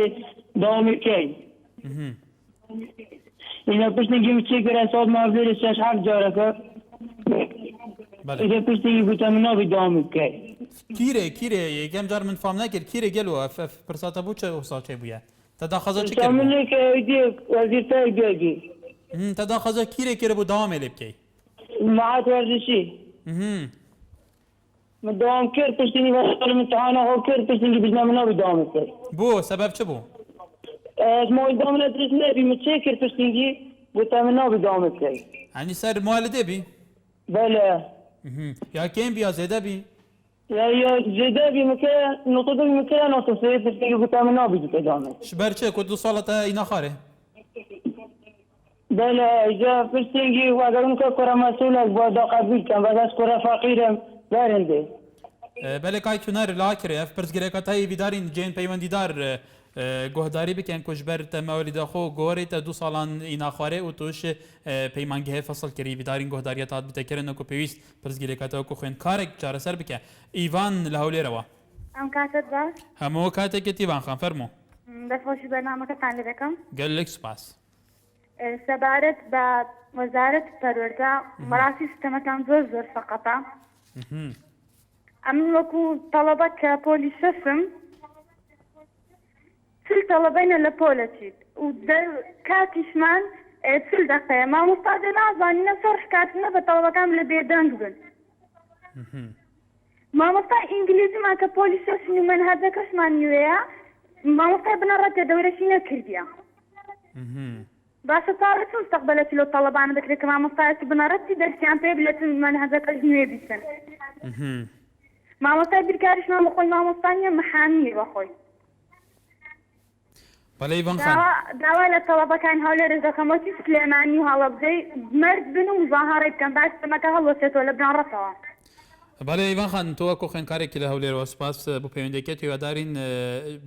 Speaker 16: داوامی بکەین اینا پشتێکی چی کرد ساڵ ماڤێری 6-7 جارەکە ئیدە پشتێکی گوتە من نابی داوامی بکەین
Speaker 1: کیرێ یەکەم جار من فام نەکرد کیرێ گەلوە پرساتە بوو چه ساڵچێ بووە تەداخەزە چ کرد
Speaker 16: وەزیرتای گەگی
Speaker 1: تەداخەزە کیرێ کرد بوو داوامێ لێ بکەی
Speaker 16: معات وەرزشی من دوام کرد پشتێکی بەسەڵ امتحانە خۆ کرد پشتێکی بژنا من نابی داوامی کرد
Speaker 1: بۆ سەبەب چ بوو
Speaker 16: مۆی دامنە درست نەبی من چێ کرد پشتێکی گوتە من نابی داوامی بکەی
Speaker 1: ینی سەر موالدێ بی
Speaker 16: بەلێ
Speaker 1: یا کێم بیا زێدە بی
Speaker 16: یا زێدە بی مکە نۆتە بی مکە نۆتە سێ پشتێکی گوتە من نابی دکە داوامی
Speaker 1: شبەر چێ کو 2 ساڵەتە ئینا خارێ
Speaker 16: بەلێ ئیجا پشتێکی واگەرم کە کوڕە مەسئولێک بۆ داقەبیل کەم بەدەست کوڕە فەقیرم دارێندێ
Speaker 1: بەلێ کاک هوەر لاکرێ ئەف پرسگirێکەتایی بیدارین جێن پەیوەندیدار گۆهداری بکەن کوژبەر تەمەوەلی دەخۆ گۆڕێتە 2 ساڵان ئیناخوارێ و توش پەیمانگەهەیە فەسڵکردی بیدارین گۆهداریە تات بتەکردنەوە پێویست پرزگیرێکاتەوە خوێن کارێک چارەسەر بکە ئیڤان لە هەولێرەوە
Speaker 6: ئەم کاتت باش
Speaker 1: هەموو کاتێکێتی ئیڤان خان فەرموو
Speaker 6: دەستخۆشی بەرنامەکەتان لێ دەکەم
Speaker 1: گەلێک سوپاس
Speaker 6: سەبارەت بە وەزارەت پەروەردە بەڕاستی سیستەمەکان زۆر فەقەتە ئەم وەکو تەڵەبە کە پۆلی شەشم چل تەڵەبەینە لە پۆلەچیت و کاتیشمان چل دەقەیە مامۆستا نازانینە سەر شکاتنە بە تەڵەبەکان لە بێدەنگ بن مامۆستا ئینگلیزیمان کە پۆلی شەشم و مەنهەجەکەشمان نوێیە مامۆستای بنەڕەتە دەورەشی نەکردیە باشە تا چ مستەقبەلەتی لەو تەڵەبانە دەکرێت کە مامۆستایەکی بنەڕەتی دەرسیان پێ بلێتن مەنهەجەکەش نوێ بیسن مامۆستای بیرکاریشمان بەخۆی مامۆستانیە مەحامیە بەخۆی
Speaker 1: بەڵێ ئیڤان خان
Speaker 6: داوا لە تەڵەبەکان هەولێرە دەکەمەوەتی سلێمانی و هەڵەبجەی مرد بن و مزاهەڕێ بکەن با سیستەمەکە هەڵوەسێتەوە لە بنەڕەتەوە
Speaker 1: بەڵێ ئیڤان خان تۆ وەکو خوێندکارێکی لە هەولێرەوە سوپاس بۆ پەیوەندیەکەت هیوادارین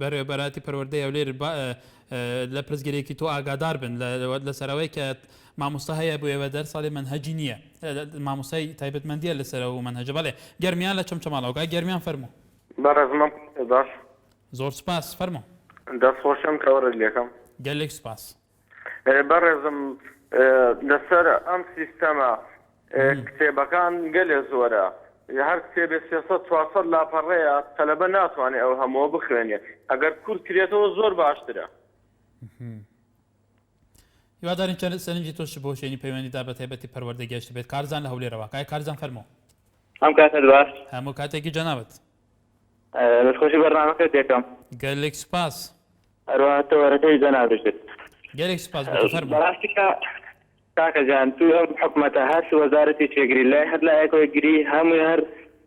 Speaker 1: بەڕێوەبەراتی پەروەردەی هەولێر لە پرزگیرێکی تۆ ئاگادار بن لەسەرەوەی کە مامۆستا هەیە بۆ ئێوە دەرساڵی منهەجی نییە مامۆستای تایبەتمەندیە لەسەرەوە و منهەجە بەڵێ گەرمیان لە چەمچەماڵەوە گەرمیان فەرموو
Speaker 17: بەڕێزمە باش
Speaker 1: زۆر سوپاس فەرموو
Speaker 17: دەستخۆشم کەوەرە لێکم
Speaker 1: گەلێک سوپاس
Speaker 17: بەڕێزم لەسەر ئەم سیستەمە کتێبەکان گەلێ زۆرە هەر کتێبێ 400 لاپەڕەیە تەلەبە ناتوانێت ئەو هەمووە بخوێنێت ئەگەر کورت کرێتەوە زۆر باشترە
Speaker 1: هیوادارین چەند سەرنجی تۆش بۆ شوێنی پەیوەندیدا بە تایبەتی پەروەردە گەشت بێت کارزان لە هەولێرەوە کای کارزان فەرموو
Speaker 18: ئەم کاتت باش
Speaker 1: هەموو کاتێکی جەنابەت
Speaker 18: دەستخۆشی بەرنامەکەت دێکەم
Speaker 1: گەلێک سوپاس
Speaker 18: هەروەها تەوەرەکەی جەنابێت
Speaker 1: گەلێک سوپاس فەرموو
Speaker 18: بەڕاستی کاکە جان تو ئەم حکومەتە هەر وەزارەتی تێگری لای هەر لایەکەوەی گری هەمووی هەر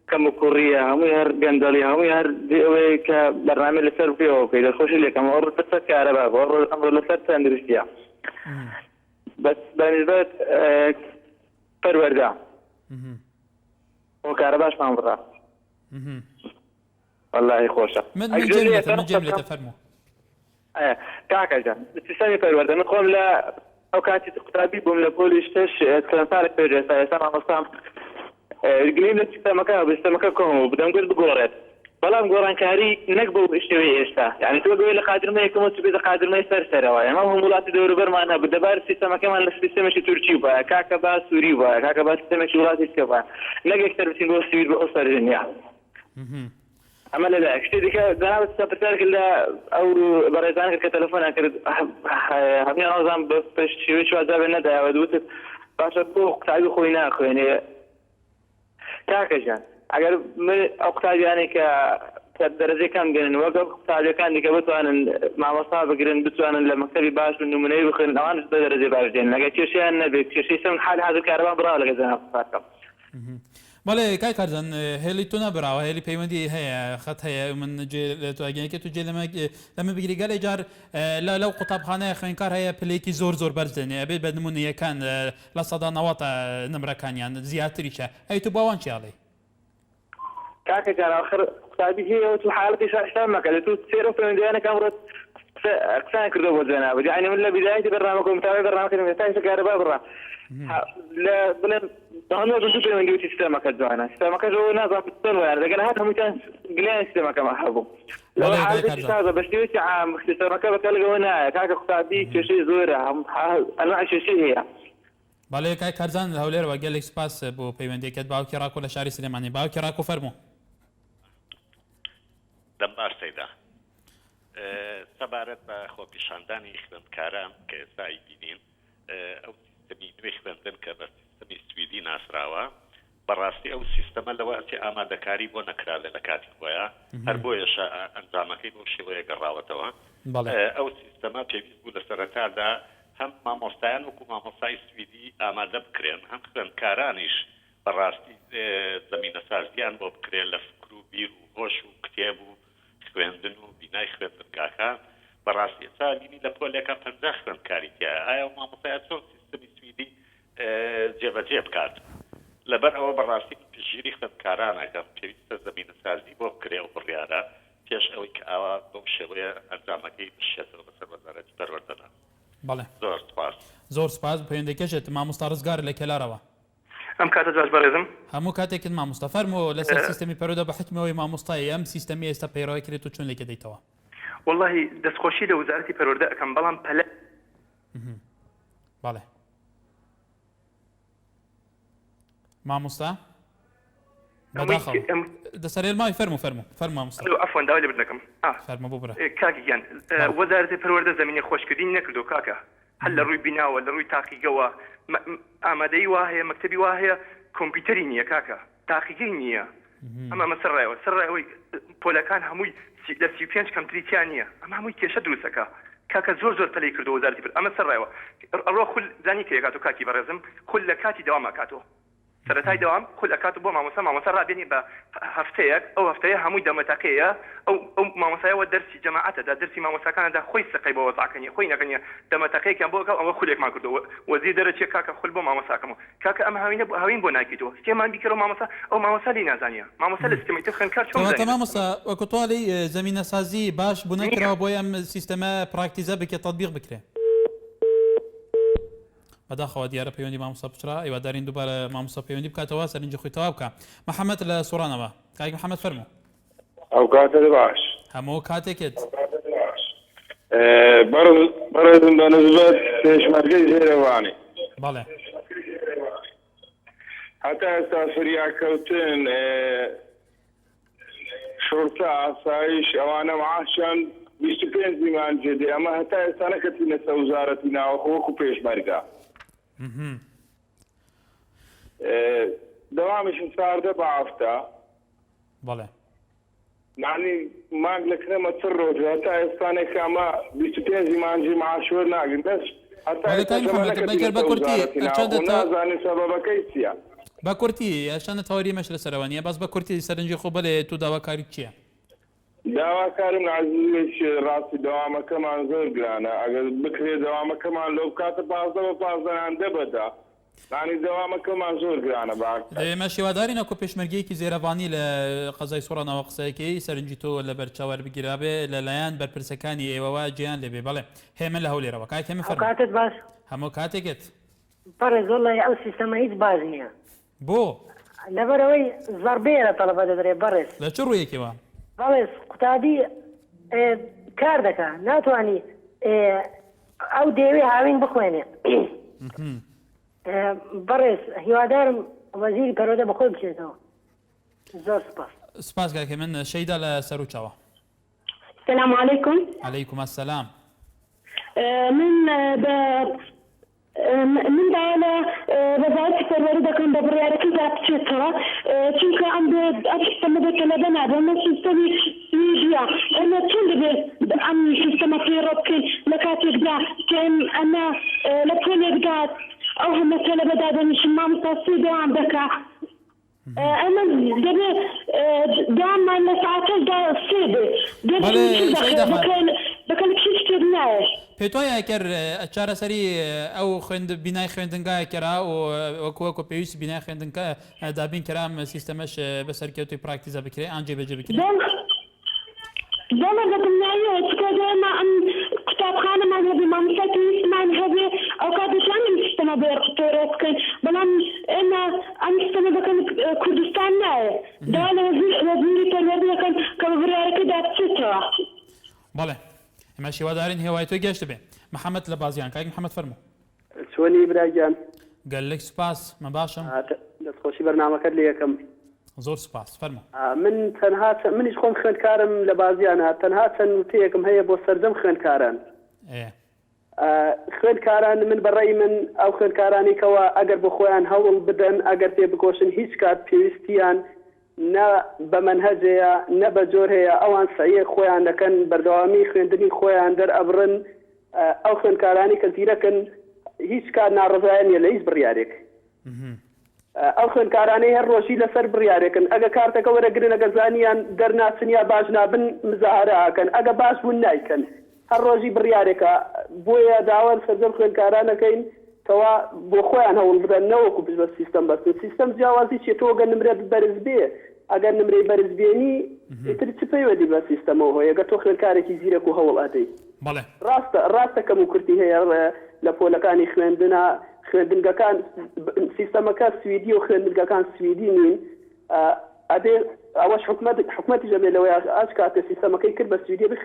Speaker 18: کەم و کوڕیە هەمووی هەر گەندەڵی هەمووی هەر ئەوەی کە بەرنامە لەسەر پێەوە بکەیت دەستخۆشی لێکەم ئەوڕ لەسەر کارەبا ئەمڕۆ لەسەر تەندروستیە بەس بەنسبەت پەروەردە بۆ کارە باشمان بڕا وەڵاهی خۆشە
Speaker 1: من جێم لێتە فەرموو
Speaker 18: کاکە جان سیستەمی پەروەردە من خۆم لە ئەو کاتی قوتابی بووم لە پۆلی شتەش چەند ساڵێک پێش ئێستا مامۆستام گریم لە سیستەمەکە سیستەمەکە کۆم و بدەم گرت بگۆڕێت بەڵام گۆڕانکاری نەک بۆ شێوەی ئێستا یعنی تۆ گوێ لە قادرمەیەکەم و بێتە قادرمەی سەرسەرەوە ئێمە هەموو وڵاتی دەوروبەرمان هەبوو دەبار سیستەمەکەمان لە سیستەمێکی تورکی بووە کاکە با سووری بووە کاکە با سیستەمێکی وڵاتی سێبووە نەک یەکسەر بچین بۆ سویر بۆ ئەو سەرژنیا ئەمە لەدایک شتێ دیکە جەنابەت سەپرسیار کرد لە ئەو بەڕێزان کرد کە تەلەفۆنیان کرد هەمیان ئەوزان بە پێش شێوەی چوازدابێ نەدایەوە دووتت باشە بۆ قوتابی خۆی ناخوێنێ کاکە ژیان ئەگەر ئەو قوتابیانێک کە دەرەجەی کەم گەنن وەک قوتابیەکانی کە بتوانن مامۆستا بگرن بتوانن لە مەکتەبی باش و نمونەی بخوێن ئەوانش بە دەرەجەی باش دێن لەگە کێشەیان نەبێت کێشەی سەم حال حاضر کارەبان بڕاوە لەگە جەناب قوتابەکەم
Speaker 1: بەڵێ کای کارزان هێلی تۆ نەبراوە هێلی پەیوەندی هەیە خەت هەیە من توگەنێکە تو جێ لەمە بگیری گەلێ جار لەو قوتابخانەیە خوێنکار هەیە پلەیەکی زۆر بەرز دێنێ ئەبێت بە نمونەیەکان لە سەدا نەوەتە نمرەکانیان زیاتریشە ئەی تو باوان چیاڵێ
Speaker 18: کاکە جان آخر قوتابی هەیە تو حالەتی شاشتان مەکە تو سێرە پەیوەندیانەکە ئەمڕۆ قسان کردەوە بۆ جەنابەت یعنی من لە بیدایەتی بەرنامەکە متابعی بەرنامەکەم هێستا کارەبا بڕا بڵێن هەموو دوو پەیوەندی سیستەمەکە جوانە سیستەمەکەش ئەوە نازانم بچۆن وایە دەگەن هات هەمووتان گلیان سیستەمەکەمان هەبوو لەوە حالەتی تازە بە شێوەیەکی عام سیستەمەکە بەکار لەگەوە نایە کاکە قوتابی کێشەی زۆرە ئەنواع کێشەی هەیە
Speaker 1: بەڵێ کای کارزان لە هەولێرەوە گەلێک سوپاس بۆ پەیوەندیەکەت باوکی ڕاکۆ لە شاری سلێمانی باوکی ڕاکۆ فەرموو
Speaker 19: دەم باشەیدا سەبارەت بە خۆپیشاندانی خوێندکاران کە ئێستای بینین ئەو سیستەمی نوێ خوێندن کە بە سیستەمی سویدی ناسراوە بەڕاستی ئەو سیستەمە لەوەتی ئامادەکاری بۆ نەکرا لە کاتی خۆیە هەر بۆیەشە ئەنجامەکەی بۆ شێوەیە گەڕاوەتەوە ئەو سیستەمە پێویست بوو لە سەرەتادا هەم مامۆستایان وەکو مامۆستای سویدی ئامادە بکرێن هەم خوێندکارانیش بەڕاستی زەمینە سازیان بۆ بکرێن لە فکر و بیر و هۆش و کتێب و خوێندن و بینای خوێندنگاکان بەڕاستی ئێستا بینی لە پۆلێکە 50 خوێندکاری تایە ئایا مامۆستایە چۆن سیستەمی سویدی جێبەجێ بکات لەبەر ئەوە بەڕاستی پشگیری خوێندکارانەکە پێویستە زەمینە سازی بۆ بکرێ و بڕیارە پێش ئەوەی کە ئاوا بەو شێوەیە ئەنجامەکەی بشێتەوە بەسەر وەزارەتی پەروەردەدا.
Speaker 1: بەڵێ
Speaker 19: زۆر سپاس.
Speaker 1: زۆر سپاس پەیوەندەکەشت مامۆستا ڕزگار لە کێلارەوە.
Speaker 13: ئەم کاتە جاش بەڕێزم
Speaker 1: هەموو کاتێکت مامۆستا فەرموو لەسەر سیستەمی پەروەردە بە حکمەوەی مامۆستای ئەم سیستەمی ئێستا پەیڕەوی کرێت و چۆن لێکە دەیتەوە.
Speaker 13: والله دەستخۆشی لە وزارەتی پەروەردە ئەەکەم بەڵام پەلە
Speaker 1: بەڵێ مامۆستا دەسەرێ مای فەرمو مامۆستا
Speaker 13: عفوان داوای لێ بدەکەم
Speaker 1: فەرمە بۆ برە
Speaker 13: کاکیان وەزارەتی پەروەردە زمینی خۆشکردنی نەکردو کاکە هەل لە ڕووی بیناوە لە ڕووی تاقیگەوە ئامادەی وا هەیە مەکتەبی وا هەیە کۆمپیوتەری نییە کاکە تاقیگەی نییە ئەمە مەسەرڕایەوە سەرڕایەوەی پۆلەکان هەمووی لە 35 کەمتریان نییە ئەمە هەمووی کێشە دروستەکە کاکە زۆر پەلەی کردو وەزارەتی پەروەردە ئەمە سەرڕایەوە ئەڕۆ خول زانی کە کاتۆ کاکی بەڕێزم خول لە کاتی دەوام کاتۆ سەرەتای دەوام خول ئەکاتۆ بۆ مامۆستا ڕابێنی بە هەفتەیەک ئەو هەفتەیە هەمووی دەمەتاقەیە ئەو مامۆسایەوە دەرسی جەماعەتەدا دەرسی مامۆستاکانەدا خۆی سقەی بۆ وەزعکەنی خۆی نەکەنیە دەمەتاقەیەکیان بۆ ئەوە خولێکمان کردو وەزیر دەرەچێ کاکە خول بۆ مامۆستاکەمەوە کاکە ئەمە هاوین بۆ ناکەیتەوە شتێمان بیکەرەوە مامۆستا ئەو مامۆستا لی نازانیە مامۆستا لە سیستەمی تر خوێندکار چۆن
Speaker 1: مامۆستا وەکو تۆڵی زەمینە سازی باش بوو نەکراوە بۆی ئەم سیستەمە پراکتیزە بکە تەطبیق بکرێ بەداخەوە دیارە پەیوەندی مامۆستا پچرا هیوادارین دووبارە مامۆستا پەیوەندی بکاتەوە سەرنجی خۆی تەواو بکە محەممەد لە سوڕانەوە کاک محەممەد فەرموو
Speaker 20: ئەو کاتە باش
Speaker 1: هەموو کاتێکت
Speaker 20: بەڕێزم بە نسبەت پێشمەرگەی زێرەوانی
Speaker 1: بەڵێ
Speaker 20: هەتا ئێستا فریاکەوتن شورتا ئاسایش ئەوانە معاشیان 25 دیمان جێدێ ئەمە هەتا ئێستا نەکەتینە سە وزارەتی ناوەخۆ وەکو پێشمەرگە دەوامیشم چواردە بە هەفتە
Speaker 1: بەڵێ
Speaker 20: معنی مانگ لە کرێمە چ ڕۆژ هەتا ئێستانێک ئەمە 25 دیمانجی معاشۆر ناگرن بەس نازانێت سەبەبەکەی چییە
Speaker 1: بە کورتی ئەشانە تەوەری مەش لەسەرەوە نیە بەس بە کورتی سەرنجی خۆ بەڵێ تو داواکاری چییە
Speaker 20: داواکارم عزیز ڕاستی دەوامەکەمان زۆر گرانە ئەگەر بکرێ دەوامەکەمان لەو کاتە 15 دەبەدا ینی دەوامەکەمان زۆر گرانە
Speaker 1: ئێمە شێوادارین ئەکۆ پێشمەرگەیەکی زێرەوانی لە قەزای سوڕانەوە قسەیەکەی سەرنجی تۆ لە بەرچاوەر بگیرابێ لەلایەن بەرپرسەکانی ئێوەوە گیان لێبێ بەڵێ هێمن لە هەولێرەوە کاک هێمن فەرموو
Speaker 21: کاتت باش
Speaker 1: هەموو کاتێکت
Speaker 21: بەڕێ زۆر لای ئەو سیستەمە هیچ باش نییە
Speaker 1: بۆ
Speaker 21: لەبەرەوەی زەربەیە لە تەڵەبە دەدرێت بەڕێز
Speaker 1: لە چ ڕوویەکەوە
Speaker 21: بەڵێز قوتابی کار دەکات ناتوانانی ئەو دەیەوێ هاوین بخوێنێ بەڕێز هیوادارم وەزیری پەروەردە بەخۆی بچێتەوە زۆر سپاس
Speaker 1: سپاس کاکە من شەیدا لە سەر و چاوە
Speaker 22: السلام عليكم
Speaker 1: عليكم السلام
Speaker 22: من دانا وزارة الپەروەردە دەکەم بە بڕیارەکەی دابچێتەوە چونکە ئەم سیستەمە دەکەلەبە نابێ ئەمە سیستەمی سویدیە ئەمە چۆن دەبێت ئەم سیستەمە پێڕۆ بکەین لە کاتێکدا کە ئەمە لە پۆلێکدا ئەو هەمە تەلەبە دادەنیشن مامۆستا سوی دەوام دەکا ئەمە دەبێت داوامان لە ساعتەشدا سێ بێت بەکەن چی شتێک نایە
Speaker 1: پێت وایە ئەگەر چارەسەری ئەو بینای خوێندنگایە کەرا و وەکو پێویستی بینای خوێندنگە دابین کەرام سیستەمەش بەسەرکەوتوی پراکتیزە بکرێ ئەنجێ بەجێ بکرێت
Speaker 22: دەڵێ دەبنایەوە چکە دێمە ئەم قوتابخانەمان هەبێ مامۆستا پێویستمان هەبێ ئەو کات دەتوانین سیستەمە بێڕۆ بکەین بەڵام ئێمە ئەم سیستەمە دەکەن کوردستان نایە دا لە وەزیری پەروەردە دەکەن کە بە بڕیارەکەی دابچێتەوە
Speaker 1: بەڵێ ئێمە شێوادارین هێوای تۆی گەشت بێ محەممەد لە بازیان کاک محەممەد فەرموو
Speaker 23: چۆنی براگیان
Speaker 1: گەلێک سوپاس مە باشم
Speaker 23: دەستخۆشی بەرنامەکەت لە یەکەم
Speaker 1: زۆر سوپاس فەرموو
Speaker 23: من تەنها منیش خۆم خوێندکارم لە بازیانە تەنها چەند وتەیەکم هەیە بۆ سەرجەم خوێندکاران خوێندکاران من بەڕێی من ئەو خوێندکارانی کەەوە ئەگەر بۆ خۆیان هەوڵ بدەن ئەگەر پێ بکۆشن هیچ کات پێویستیان نە بە منهەجەیە نە بە جۆر هەیە ئەوان سەیە خۆیان دەکەن بەردەوامی خوێندنی خۆیان دەرئەبڕن ئەو خوێندکارانی کە زیرەکن هیچ کار ناڕزایە نیە لە هیچ بڕیارێک ئەو خوێندکارانەی هەر ڕۆژی لەسەر بڕیارێکن ئەگە کارتەکە وەرەگرن ئەگە زانیان دەرناچنیا باش نابن مزاهرەکەن ئەگە باش بوون نایکەن هەر ڕۆژی بڕیارێکە بۆیە داوان سەرجەم خوێندکارانەکەین کەوا بۆ خۆیان هەوڵ بدەن نەوەکو بە سیستەم بەستن سیستەم جیاوازی چێتەوە گە نمرێت بەرز بێ ئەگەر نمرەی بەرز بێنی ئیتر چ پەیوەندی بە سیستەمەوە هەیە ئەگەر تۆ خوێندکارێکی زیرەک و هەوڵ ئەدەی ڕاستە کەم و کورتی هەیە لە پۆلەکانی خوێندنگەکان سیستەمەکە سویدی و خوێندنگەکان سویدی نین ئەبێ ئەوەش حکومەتی ژەبێ لەوەی ئاش کاتە سیستەمەکەی کرد بە سویدی بە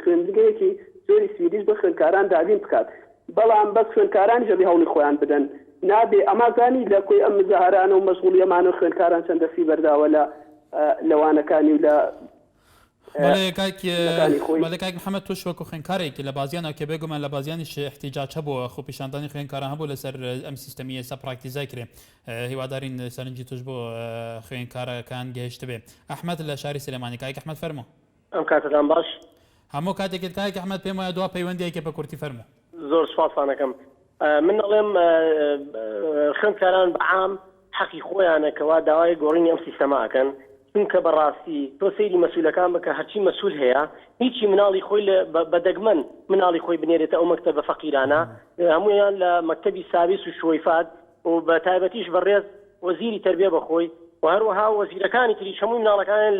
Speaker 23: خوێندنگەیەکی زۆری سویدیش بە خوێندکاران دابین بکات بەڵام بەس خوێندکاران ژەبی هەوڵی خۆیان بدەن نابێ ئەمازانی لە کۆی ئەم مزاهرانە و مەشغوڵیەمانە و خوێندکاران چەند دەستی بەرداوە لە لەوانەکانی و لە
Speaker 1: بەڵێ محەممەد توش وەکو خوێنکارێکی لە بازیانە کە بێگومان لە بازیانیش احتیاجات هەبووە خۆ پیشاندانی خوێنکاران هەبوو لەسەر ئەم سیستەمی ئێستا پراکتیزای کرێ هیوادارین سەرنجی توش بۆ خوێنکارەکان گەهشت بێ ئەحمەد لە شاری سلێمانی کایک ئەحمەد فەرموو
Speaker 3: ئەم کاتتان باش
Speaker 1: هەموو کاتێکت کایک ئەحمەد پێم وایە دوا پەیوەندیەکە بە کورتی فەرموو
Speaker 3: زۆر سوپاسانەکەم من دەڵێم خوێندکاران بەعام حەقی خۆیانەکەوا داوای گۆڕینی ئەم سیستەماکەن چونکە بەڕاستی تۆ سەیری مەسئولەکان بکە هەرچی مەسئول هەیە هیچی مناڵی خۆی بەدەگمەن مناڵی خۆی بنێرێتە ئەو مەکتەبە فەقیرانە هەمویان لە مەکتەبی ساویس و شۆیفات و بە تایبەتیش بەڕێز وەزیری تەربیە بەخۆی و هەروەها وەزیرەکانی تریش هەمووی مناڵەکانیان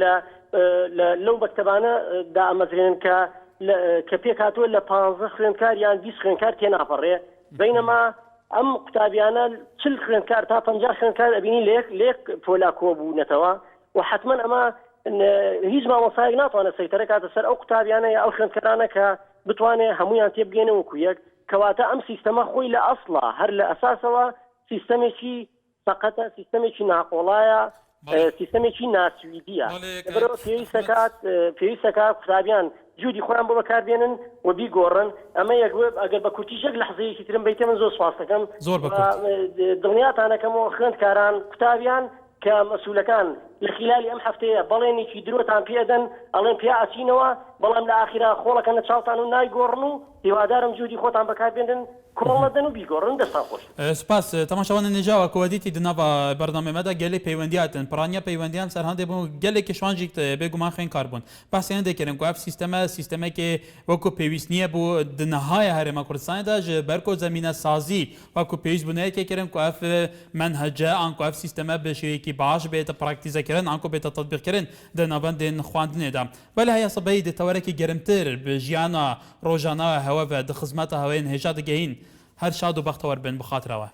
Speaker 3: لەو مەکتەبانە دائەمەزرێن کە پێک هاتووە لە 15 خوێندکار یان 20 خوێندکار تێناپەڕێ بەینەما ئەم قوتابیانە 40 خوێندکار تا 50 خوێندکار ئەبینی لێک پۆلا کۆبوونەتەوە و حتما ئەمە هیچ مامۆسایەک ناتوانێت سەیتەرە کاتە سەر ئەو قوتابیانە یا ئەو خوێندکارانە کە بتوانێت هەمویان تێبگەێنە وەکو یەک کەواتە ئەم سیستەمە خۆی لە ئەسڵا هەر لە ئەساسەوە سیستەمێکی فەقەتە سیستەمێکی ناقۆڵایە سیستەمێکی ناسویدیە لەبەرەوە پێویستەکە قوتابیان جوودی خۆیان بۆ بەکاربێنن و بیگۆڕن ئەمە یەکوێ ئەگەر بە کورتیشێک لە حەزەیەکی ترم بیتێ من زۆر سواس دەکەم دڵنیاتانەکەمەوە خوێندکاران قوتابیان کە مەسئولەکان لە خلالی ئەم هەفتەیە بەڵێنێکی درۆتان پێدەن ئەڵێن پێ ئاچینەوە بەڵام لە ئاخیرا خۆڵەکە نە چاوتان و نایگۆڕن و هیوادارم جوودی خۆتان بەکاربێنن کۆڵەدەن و بیگۆڕن دەستان خۆش
Speaker 1: سپاس تەماشاوانە نێژاوە کۆدیتی دناوە بەردەمەمەدا گەلێ پەیوەندیاتن پرانیا پەیوەندیان سەر هەندێک بوو گەلێکی شوانجی بێگومان خوێندکار بوون باسییان دەکردن کو سیستەمێکی وەکو پێویست نییە بۆ دنەهای هەرێمە کوردستاندا ji بەرکۆ زەمینە سازی وەکو پێویست بوونەیەکێکردن کو ئەف منهەجە ئەنکو ئەف سیستەمە بە شێوەیەکی باش بێتە پراکتیزەکردن ئەنکو بێتە تەطبیقکردن دەناوەندێن خواندنێدا بەلە هەیە سەبەی دەتەوەرەکی گەرمتر بە ژیانە ڕۆژانە هەوە دە خزمەتە هەوەیان هێژا دەگەین هەر شاد و بەختەوەر بن بخاترەوە